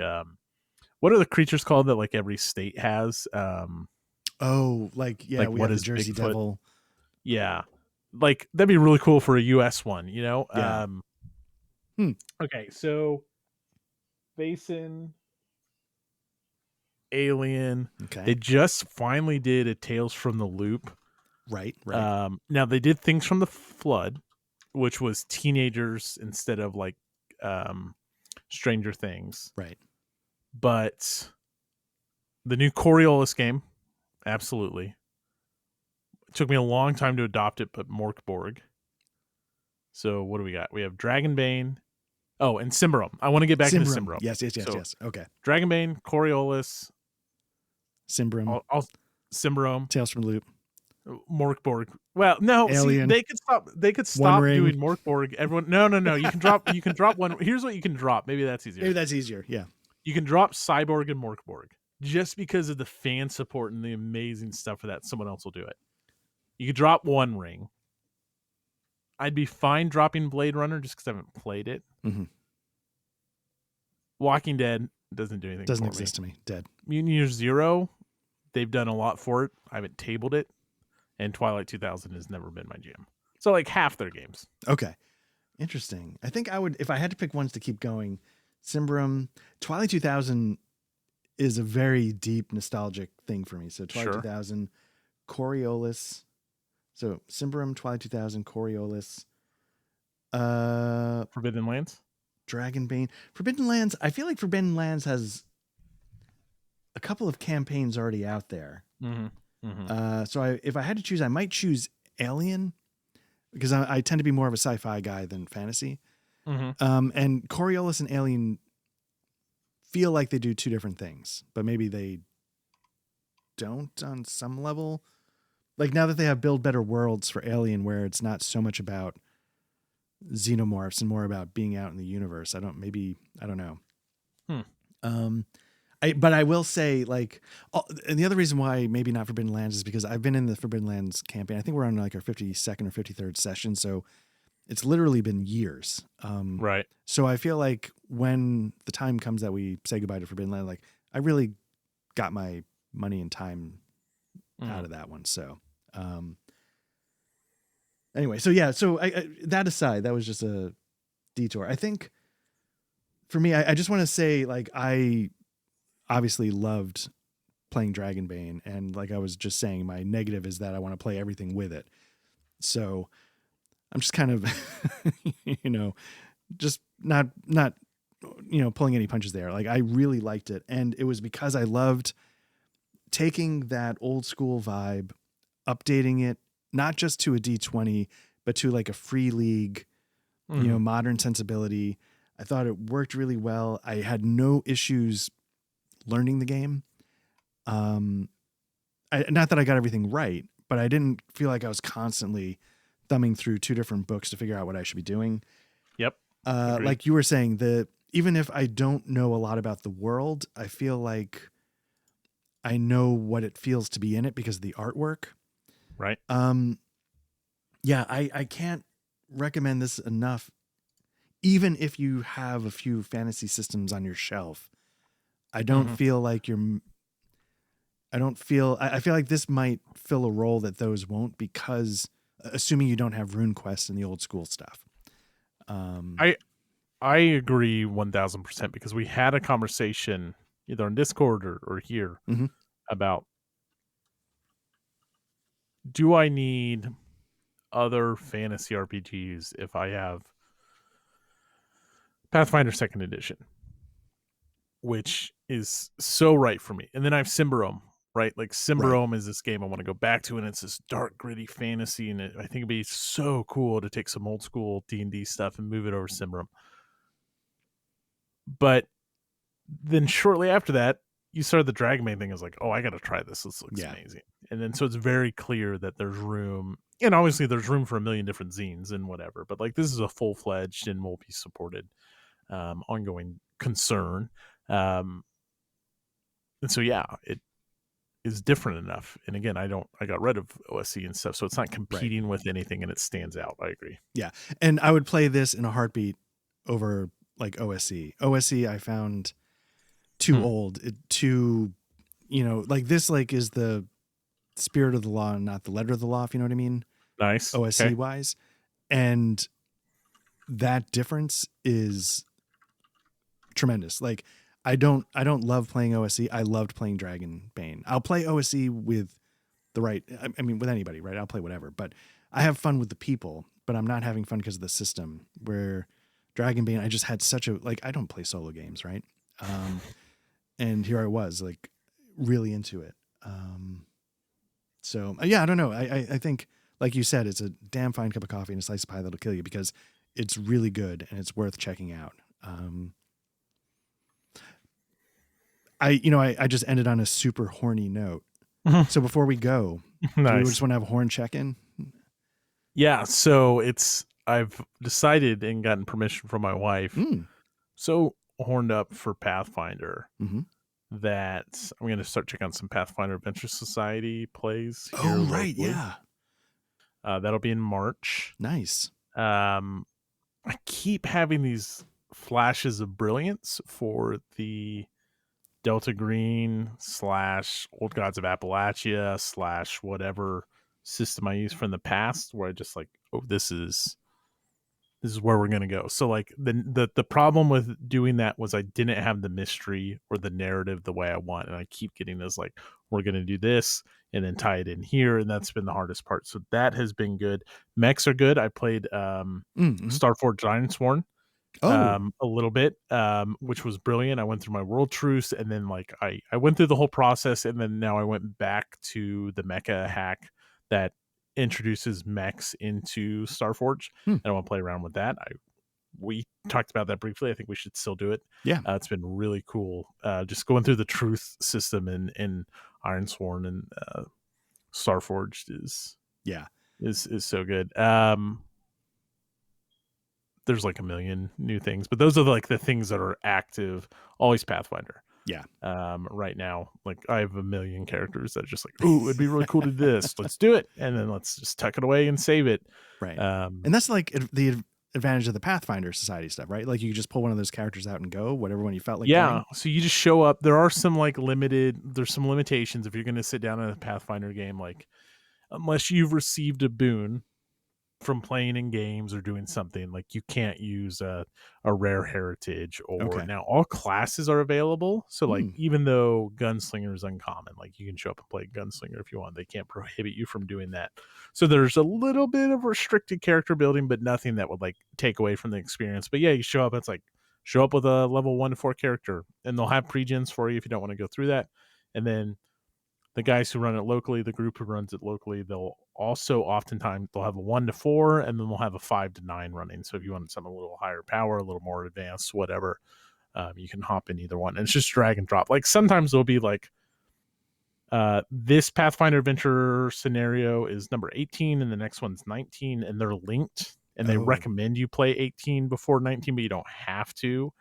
what are the creatures called that like every state has? Oh, yeah, Like we what have the is Jersey Bigfoot? Devil. Yeah. Like that'd be really cool for a US one, you know? Yeah. Hmm. Okay, so Vaesen, Alien. Okay. They just finally did a Tales from the Loop. Right. Right. Now they did Things from the Flood, which was teenagers instead of like um, Stranger Things. Right. But the new Coriolis game, absolutely. It took me a long time to adopt it, but Morkborg. So what do we got? We have Dragonbane. Oh, and Symbaroum. I want to get back into Simbrum. Symbaroum. Yes. Yes. Yes. So Yes. Okay. Dragonbane, Coriolis, Simbrum. I'll Symbaroum, Tales from the Loop. Morkborg. Well, no, Alien. see, they could stop. They could One stop Ring. doing Morkborg. Everyone, no. You can drop. You can drop one. Here's what you can drop. Maybe that's easier. Maybe that's easier. Yeah. You can drop Cyborg and Morkborg just because of the fan support and the amazing stuff for that. Someone else will do it. You could drop One Ring. I'd be fine dropping Blade Runner just because I haven't played it. Mm-hmm. Walking Dead doesn't do anything. Doesn't for exist to me. Dead. Mutant Year Zero, they've done a lot for it. I haven't tabled it, and Twilight 2000 has never been my jam. So like half their games. Okay. Interesting. I think I would, if I had to pick ones to keep going, Simbrum, Twilight 2000 is a very deep nostalgic thing for me. So Twilight Sure. 2000, Coriolis. So Simbrum, Twilight 2000, Coriolis, Forbidden Lands. Dragonbane, Forbidden Lands. I feel like Forbidden Lands has a couple of campaigns already out there. Mm-hmm. Mm-hmm. So if I had to choose, I might choose Alien because I tend to be more of a sci-fi guy than fantasy. Mm-hmm. And Coriolis and Alien feel like they do two different things, but maybe they don't on some level. Like now that they have build better worlds for Alien, where it's not so much about xenomorphs and more about being out in the universe. I don't know. But I will say, like, and the other reason why maybe not Forbidden Lands is because I've been in the Forbidden Lands campaign. I think we're on like our 52nd or 53rd session, so it's literally been years. Right. So I feel like when the time comes that we say goodbye to Forbidden Land, like I really got my money and time out of that one. So anyway, so yeah, so I that aside, that was just a detour. I think for me, I just want to say, like, I obviously loved playing Dragonbane, and like I was just saying, my negative is that I want to play everything with it. So I'm just kind of, just not pulling any punches there. Like I really liked it, and it was because I loved taking that old school vibe, updating it not just to a D20, but to like a free league, modern sensibility. I thought it worked really well. I had no issues learning the game. Not that I got everything right, but I didn't feel like I was constantly thumbing through two different books to figure out what I should be doing. Yep. Like you were saying, even if I don't know a lot about the world, I feel like I know what it feels to be in it because of the artwork. Right. Yeah, I can't recommend this enough. Even if you have a few fantasy systems on your shelf, I don't feel like I feel like this might fill a role that those won't, because assuming you don't have RuneQuest and the old school stuff. I agree 1000% because we had a conversation either on Discord or here about, do I need other fantasy RPGs if I have Pathfinder 2nd Edition, which is so right for me. And then I have Symbaroum, right? Like Symbaroum is this game I want to go back to, and it's this dark, gritty fantasy, and I think it'd be so cool to take some old school D&D stuff and move it over to Symbaroum. But then shortly after that, you started the Dragonbane thing, is like, oh, I got to try this. This looks Yeah. amazing. And then so it's very clear that there's room, and obviously there's room for a million different zines and whatever. But like this is a full fledged and will be supported ongoing concern. Um, and so yeah, it is different enough. And again, I got rid of OSC and stuff, so it's not Right. competing with anything, and it stands out. I agree. Yeah. And I would play this in a heartbeat over like OSC. OSC I found too old, too, like this like is the spirit of the law and not the letter of the law, if you know what I mean, Nice. OSC Okay. wise. And that difference is tremendous. Like I don't love playing OSC. I loved playing Dragonbane. I'll play OSC with the right, I mean, with anybody, right? I'll play whatever, but I have fun with the people, but I'm not having fun because of the system. Where Dragonbane, I just had such a, like, I don't play solo games, right? And here I was, like, really into it. So yeah, I don't know. I think, like you said, it's a damn fine cup of coffee and a slice of pie that'll kill you because it's really good and it's worth checking out. I just ended on a super horny note. So before we go, Nice. do we just want to have a horn check-in? Yeah. So I've decided and gotten permission from my wife. So horned up for Pathfinder that I'm going to start checking out some Pathfinder Adventure Society plays here Oh, locally. right. Yeah. That'll be in March. Nice. I keep having these flashes of brilliance for the Delta Green / Old Gods of Appalachia / whatever system I use from the past, where I just like, oh, this is where we're gonna go. So like the problem with doing that was I didn't have the mystery or the narrative the way I want, and I keep getting this like, we're gonna do this and then tie it in here, and that's been the hardest part. So that has been good. Mechs are good. I played Starforged Ironsworn a little bit, which was brilliant. I went through my world truce, and then like I went through the whole process, and then now I went back to the mecha hack that introduces mechs into Starforge, and I want to play around with that. We talked about that briefly. I think we should still do it. Yeah. It's been really cool. Just going through the truth system in Ironsworn and Starforged is so good. There's like a million new things, but those are like the things that are active. Always Pathfinder. Yeah. Right now, like I have a million characters that are just like, oh, it'd be really cool to do this. Let's do it, and then let's just tuck it away and save it. Right. And that's like the advantage of the Pathfinder Society stuff, right? Like you could just pull one of those characters out and go whatever one you felt like. Yeah. Playing. So you just show up. There are some like there's some limitations if you're going to sit down in a Pathfinder game, like unless you've received a boon from playing in games or doing something, like you can't use a rare heritage or now all classes are available. So like even though Gunslinger is uncommon, like you can show up and play Gunslinger if you want. They can't prohibit you from doing that. So there's a little bit of restricted character building, but nothing that would like take away from the experience. But yeah, you show up, it's like show up with a level 1 to 4 character, and they'll have pre-gens for you if you don't want to go through that. And then the guys who run it locally, the group who runs it locally, they'll also oftentimes they'll have a 1 to 4, and then they'll have a 5 to 9 running. So if you want something a little higher power, a little more advanced, whatever, you can hop in either one. And it's just drag and drop. Like sometimes there'll be like this Pathfinder Adventure scenario is number 18, and the next one's 19, and they're linked. And they recommend you play 18 before 19, but you don't have to.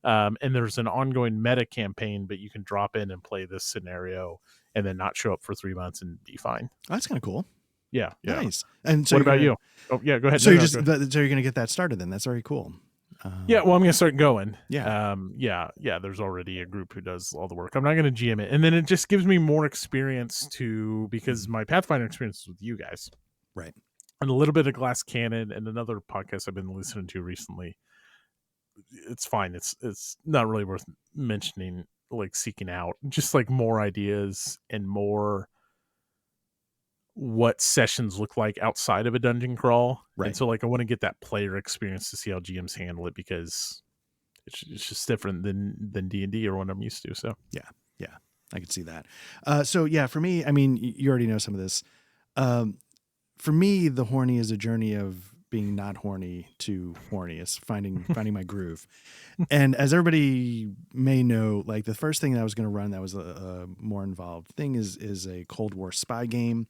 And there's an ongoing meta campaign, but you can drop in and play this scenario and then not show up for 3 months and be fine. Oh, that's kind of cool. Yeah. Nice. And so what about you? Oh yeah, go ahead. So so you're going to get that started then. That's very cool. Yeah, well, I'm going to start going. Yeah. Yeah. There's already a group who does all the work. I'm not going to GM it. And then it just gives me more experience because my Pathfinder experience is with you guys. Right. And a little bit of Glass Cannon and another podcast I've been listening to recently. It's fine. It's not really worth mentioning, like seeking out just like more ideas and more what sessions look like outside of a dungeon crawl. Right. And so like I want to get that player experience to see how GMs handle it, because it's just different than D&D or what I'm used to. So yeah, I could see that. So yeah, for me, I mean, you already know some of this. For me, the horny is a journey of being not horny to horny. It's finding my groove. And as everybody may know, like the first thing that I was going to run that was a more involved thing is a Cold War spy game.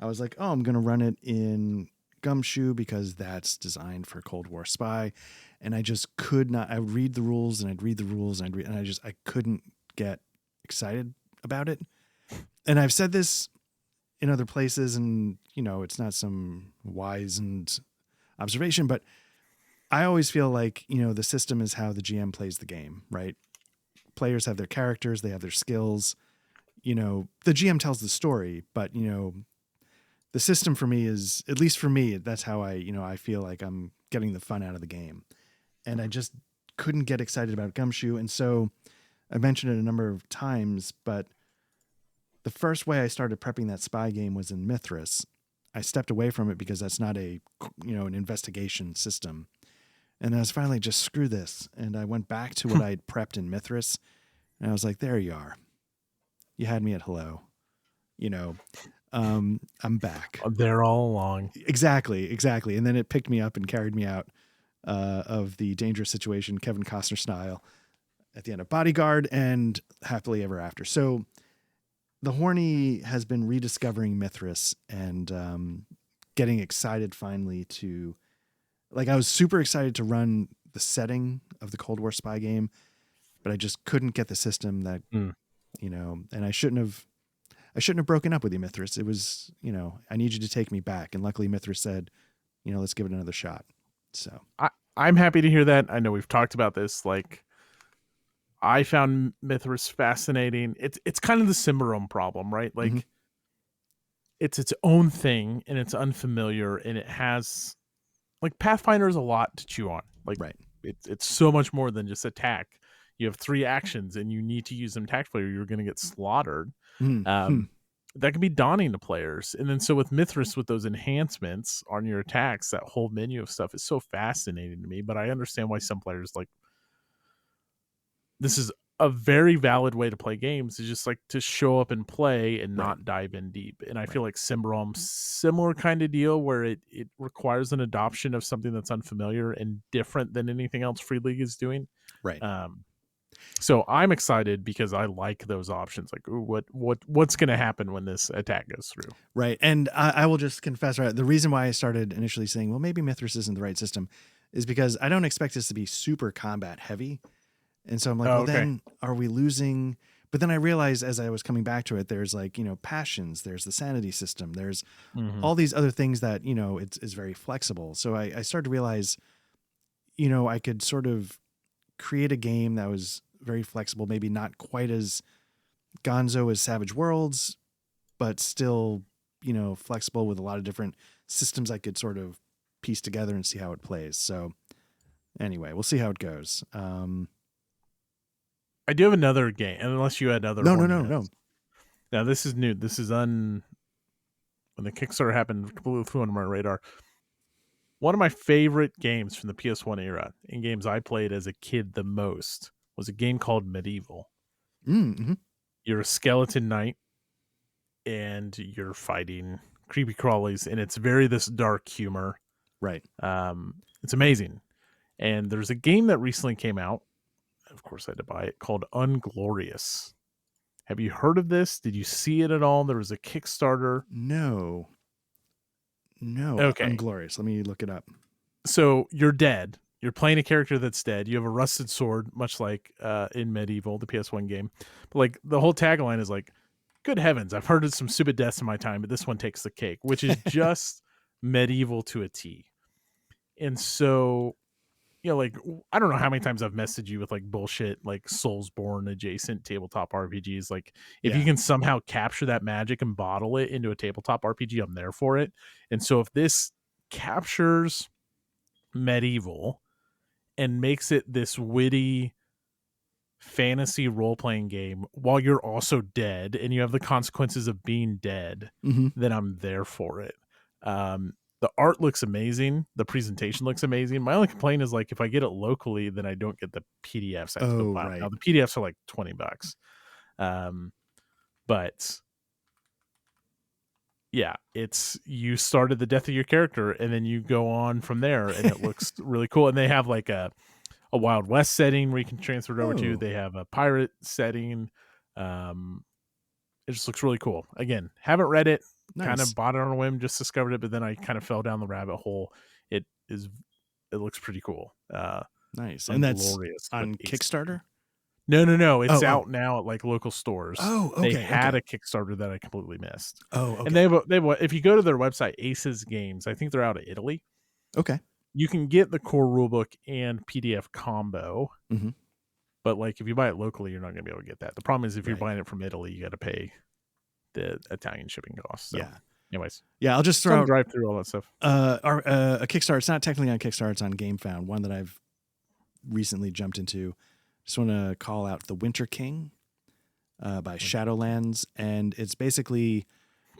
I was like, oh, I'm going to run it in Gumshoe because that's designed for Cold War spy. And I just could not. I would read the rules and I'd read the rules and I couldn't get excited about it. And I've said this in other places, and it's not some wise and observation, but I always feel like the system is how the GM plays the game, right? Players have their characters, they have their skills. The GM tells the story, but the system for me is, at least for me, that's how I feel like I'm getting the fun out of the game. And I just couldn't get excited about Gumshoe, and so I mentioned it a number of times, but the first way I started prepping that spy game was in Mithras. I stepped away from it because that's not an investigation system. And I was finally just, screw this. And I went back to what I had prepped in Mithras. And I was like, there you are. You had me at hello. I'm back. There all along. Exactly. And then it picked me up and carried me out of the dangerous situation, Kevin Costner style, at the end of Bodyguard and Happily Ever After. So the horny has been rediscovering Mithras and getting excited finally to, like, I was super excited to run the setting of the Cold War spy game, but I just couldn't get the system that, and I shouldn't have broken up with you, Mithras. It was, I need you to take me back. And luckily Mithras said, let's give it another shot. So I'm happy to hear that. I know we've talked about this, like, I found Mithras fascinating. It's kind of the Cimarron problem, right? Like, it's its own thing and it's unfamiliar, and it has, like, Pathfinder is a lot to chew on. Like, right. It's so much more than just attack. You have 3 actions and you need to use them tactfully or you're going to get slaughtered. That can be daunting to players. And then so with Mithras, with those enhancements on your attacks, that whole menu of stuff is so fascinating to me. But I understand why some players, like, this is a very valid way to play games, is just like to show up and play and not dive in deep. And I feel like Cimarron, similar kind of deal, where it requires an adoption of something that's unfamiliar and different than anything else Free League is doing. Right. So I'm excited because I like those options. Like, ooh, what's going to happen when this attack goes through? Right. And I will just confess, right, the reason why I started initially saying, well, maybe Mithras isn't the right system, is because I don't expect this to be super combat heavy. And so I'm like, then are we losing? But then I realized as I was coming back to it, there's like, passions, there's the sanity system, there's all these other things that, it's very flexible. So I started to realize, I could sort of create a game that was very flexible, maybe not quite as gonzo as Savage Worlds, but still, flexible with a lot of different systems I could sort of piece together and see how it plays. So anyway, we'll see how it goes. I do have another game, unless you had other. No. Now this is new. This is when the Kickstarter happened, completely flew under my radar. One of my favorite games from the PS1 era, and games I played as a kid the most, was a game called Medieval. Mm-hmm. You're a skeleton knight, and you're fighting creepy crawlies, and it's very this dark humor. Right. It's amazing. And there's a game that recently came out, of course I had to buy it, called Unglorious. Have you heard of this? Did you see it at all? There was a Kickstarter. No. Okay. Unglorious. Let me look it up. So you're dead. You're playing a character that's dead. You have a rusted sword, much like in Medieval, the PS1 game. But like the whole tagline is like, good heavens, I've heard of some stupid deaths in my time, but this one takes the cake, which is just Medieval to a T. And so, like, I don't know how many times I've messaged you with like bullshit, like Soulsborne adjacent tabletop RPGs. Like, if you can somehow capture that magic and bottle it into a tabletop RPG, I'm there for it. And so if this captures Medieval and makes it this witty fantasy role-playing game while you're also dead and you have the consequences of being dead, then I'm there for it. The art looks amazing. The presentation looks amazing. My only complaint is, like, if I get it locally, then I don't get the PDFs. I have to go buy them. Now, the PDFs are like $20. But Yeah, it's you started the death of your character, and then you go on from there, and it looks really cool. And they have like a Wild West setting where you can transfer it over to. Oh, They have a pirate setting. Um, it just looks really cool. Again, haven't read it, kind of nice. bought it on a whim, just discovered it, but then I kind of fell down the rabbit hole. It is, it looks pretty cool. Nice. And that's Unglorious, but on ace. Kickstarter? No. It's Oh, out oh. now at like local stores. Oh, They okay, had okay. a Kickstarter that I completely missed. Oh, And okay. if you go to their website, Aces Games, I think they're out of Italy. Okay. You can get the core rulebook and PDF combo, Mm-hmm. but like if you buy it locally, you're not going to be able to get that. The problem is if you're Right. buying it from Italy, you got to pay the Italian shipping costs. So, Yeah. anyways, Yeah, I'll just throw some out drive through all that stuff. a Kickstarter. It's not technically on Kickstarter, it's on GameFound, one that I've recently jumped into. Just want to call out The Winter King by Shadowlands. And it's basically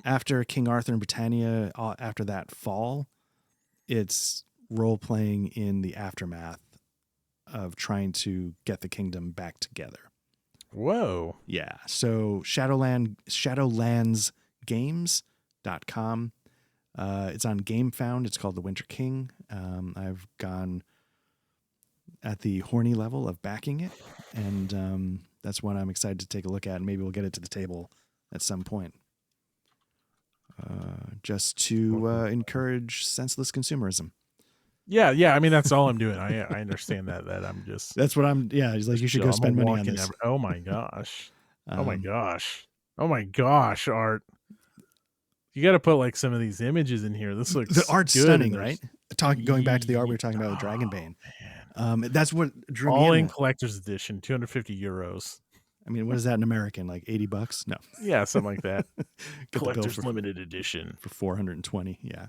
after King Arthur and Britannia, after that fall, it's role playing in the aftermath of trying to get the kingdom back together. Whoa. Yeah. So shadowlandsgames.com. It's on GameFound. It's called The Winter King. I've gone at the horny level of backing it, and that's one I'm excited to take a look at, and maybe we'll get it to the table at some point. Just to encourage senseless consumerism. Yeah. I mean, that's all I'm doing. I understand that I'm just. That's what I'm. Yeah, he's like, you should go spend money on this. Oh my gosh. Oh my gosh. Oh my gosh, Art. You got to put like some of these images in here. This looks the art's good, stunning, right? Going back to the art we were talking about with Dragonbane. That's what drew me all in. in collector's edition, 250 euros. I mean, what is that in American? Like $80? No. Yeah, something like that. Get Collector's limited edition for 420. Yeah.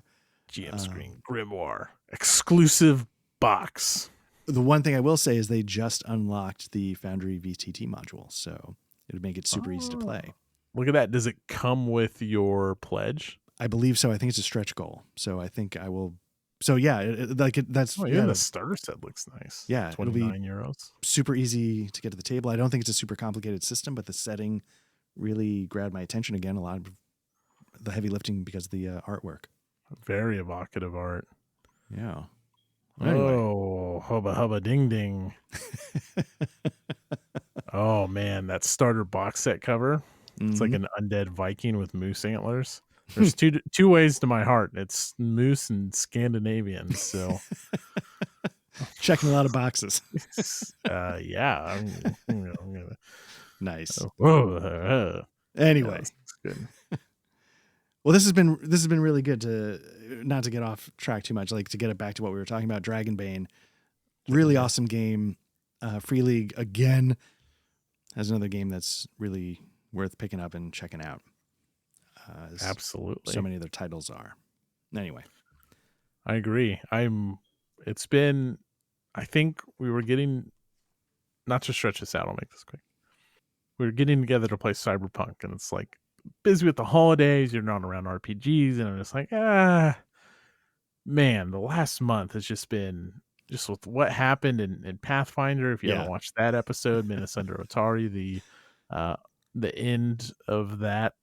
GM screen grimoire exclusive box. The one thing I will say is they just unlocked the Foundry VTT module, so it would make it super easy to play. Look at that. Does it come with your pledge? I believe so. I think it's a stretch goal. So I think I will. So yeah, that's even the starter set looks nice. Yeah, €29. Super easy to get to the table. I don't think it's a super complicated system, but the setting really grabbed my attention again. A lot of the heavy lifting because of the artwork. Very evocative art. Yeah. Anyway. Oh, hubba hubba ding ding. Oh man, that starter box set cover. It's like an undead Viking with moose antlers. There's two ways to my heart. It's moose and Scandinavian. So checking a lot of boxes. Yeah. I'm gonna... Nice. Yeah, Anyway, good. Well, this has been really good to not to get off track too much, like to get it back to what we were talking about. Dragonbane, really awesome game. Free League again has another game that's really worth picking up and checking out. Absolutely, so many other titles are. Anyway, I agree. It's been. I think we were getting. Not to stretch this out, I'll make this quick. We were getting together to play Cyberpunk, and it's like busy with the holidays. You're not around RPGs, and I'm just like, man, the last month has just been just with what happened in Pathfinder. If you haven't watched that episode, Menace Under Atari, the end of that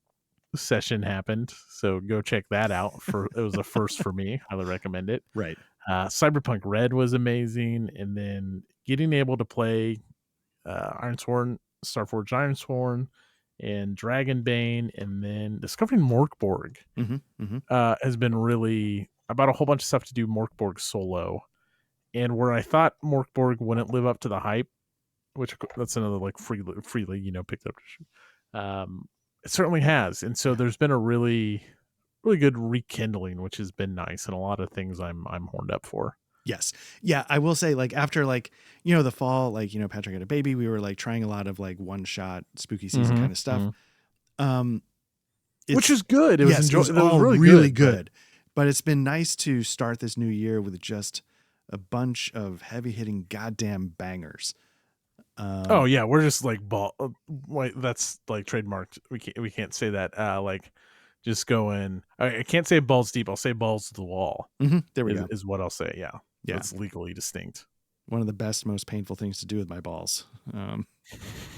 session happened, so go check that out. It was a first for me. Highly recommend it. Right. Cyberpunk Red was amazing, and then getting able to play Ironsworn, Starforged Ironsworn, and Dragonbane, and then discovering Morkborg has been really. I bought a whole bunch of stuff to do Morkborg solo, and where I thought Morkborg wouldn't live up to the hype, which that's another like free league, picked up. It certainly has, and so there's been a really good rekindling, which has been nice, and a lot of things I'm horned up for. Yes. Yeah, I will say, like, after, like, the fall, like, Patrick had a baby, we were like trying a lot of like one shot spooky season kind of stuff. Which is good. It was enjoyable. It was really good. But it's been nice to start this new year with just a bunch of heavy hitting goddamn bangers. Oh yeah, we're just like wait, that's like trademarked. We can't say that. Like just going. I can't say balls deep. I'll say balls to the wall. There we go. Is what I'll say. Yeah. Yeah. It's legally distinct. One of the best, most painful things to do with my balls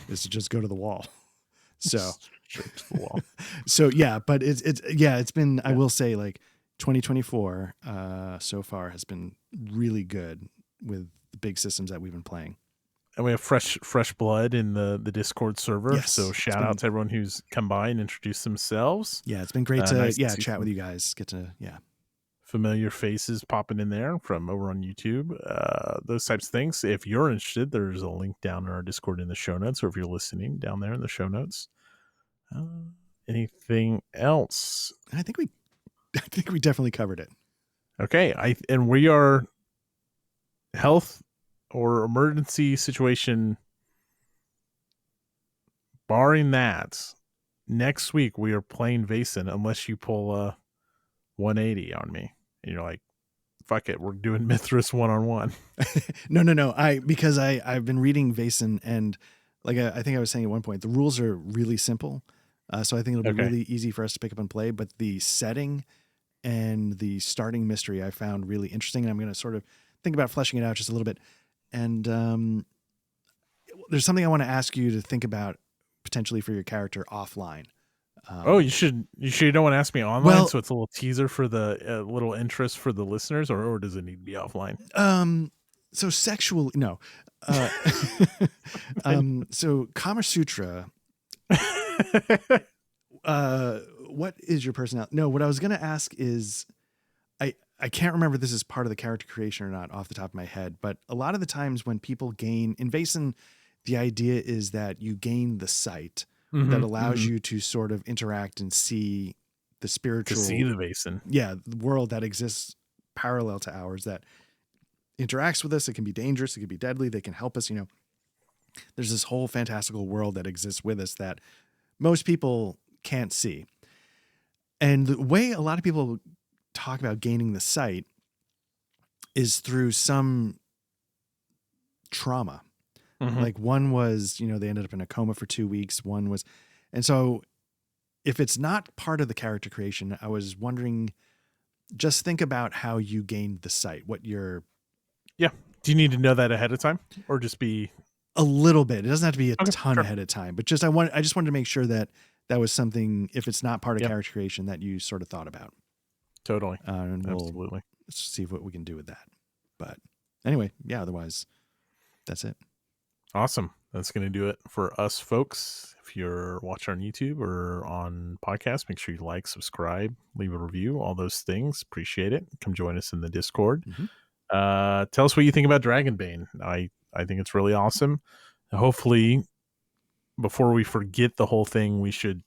is to just go to the wall. So, Straight to the wall. so yeah, but it's been, I will say, like 2024 so far has been really good with the big systems that we've been playing. And we have fresh blood in the Discord server. Yes, So shout out to everyone who's come by and introduced themselves. Yeah, it's been great to Nice to see chat some with you guys. Get to familiar faces popping in there from over on YouTube. Those types of things. If you're interested, there's a link down in our Discord in the show notes, or if you're listening, down there in the show notes. Anything else? I think we definitely covered it. Okay, and we are health or emergency situation barring that. Next week we are playing Vaesen unless you pull a 180 on me and you're like, fuck it, we're doing Mithras 1-on-1. No. Because I've been reading Vaesen, and like I think I was saying at one point, the rules are really simple. So I think it'll be really easy for us to pick up and play, but the setting and the starting mystery I found really interesting, and I'm going to sort of think about fleshing it out just a little bit. And there's something I want to ask you to think about potentially for your character offline. You sure don't want to ask me online? So it's a little teaser for the little interest for the listeners, or does it need to be offline? So sexual, no. So Kama Sutra. What is your personality? No, what I was going to ask is, I can't remember if this is part of the character creation or not off the top of my head, but a lot of the times when people gain in Vaesen, the idea is that you gain the sight that allows you to sort of interact and see the spiritual, to see the Vaesen. Yeah, the world that exists parallel to ours that interacts with us. It can be dangerous. It can be deadly. They can help us. You know, there's this whole fantastical world that exists with us that most people can't see. And the way a lot of people talk about gaining the sight is through some trauma. Like one was, they ended up in a coma for 2 weeks. One was, and so if it's not part of the character creation, I was wondering, just think about how you gained the sight, what your... Yeah. Do you need to know that ahead of time or just be... A little bit. It doesn't have to be a ton ahead of time, but I just wanted to make sure that that was something, if it's not part of character creation, that you sort of thought about. Totally. And Absolutely. Let's see what we can do with that. But anyway, yeah, otherwise that's it. Awesome. That's going to do it for us, folks. If you're watching on YouTube or on podcast, make sure you like, subscribe, leave a review, all those things. Appreciate it. Come join us in the Discord. Tell us what you think about Dragonbane. I think it's really awesome. Hopefully, before we forget the whole thing, we should,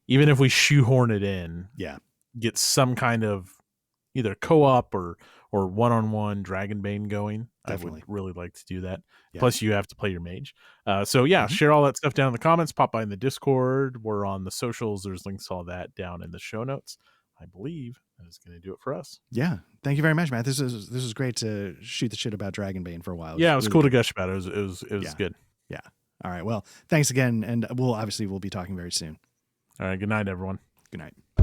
even if we shoehorn it in, get some kind of either co-op or one-on-one Dragonbane going. Definitely. I would really like to do that. Plus, you have to play your mage. Share all that stuff down in the comments. Pop by in the Discord. We're on the socials. There's links to all that down in the show notes. I believe that is going to do it for us. Yeah. Thank you very much, Matt. This was great to shoot the shit about Dragonbane for a while. It was cool to gush about it. It was good. Yeah. All right. Well, thanks again. And we'll be talking very soon. All right. Good night, everyone. Good night.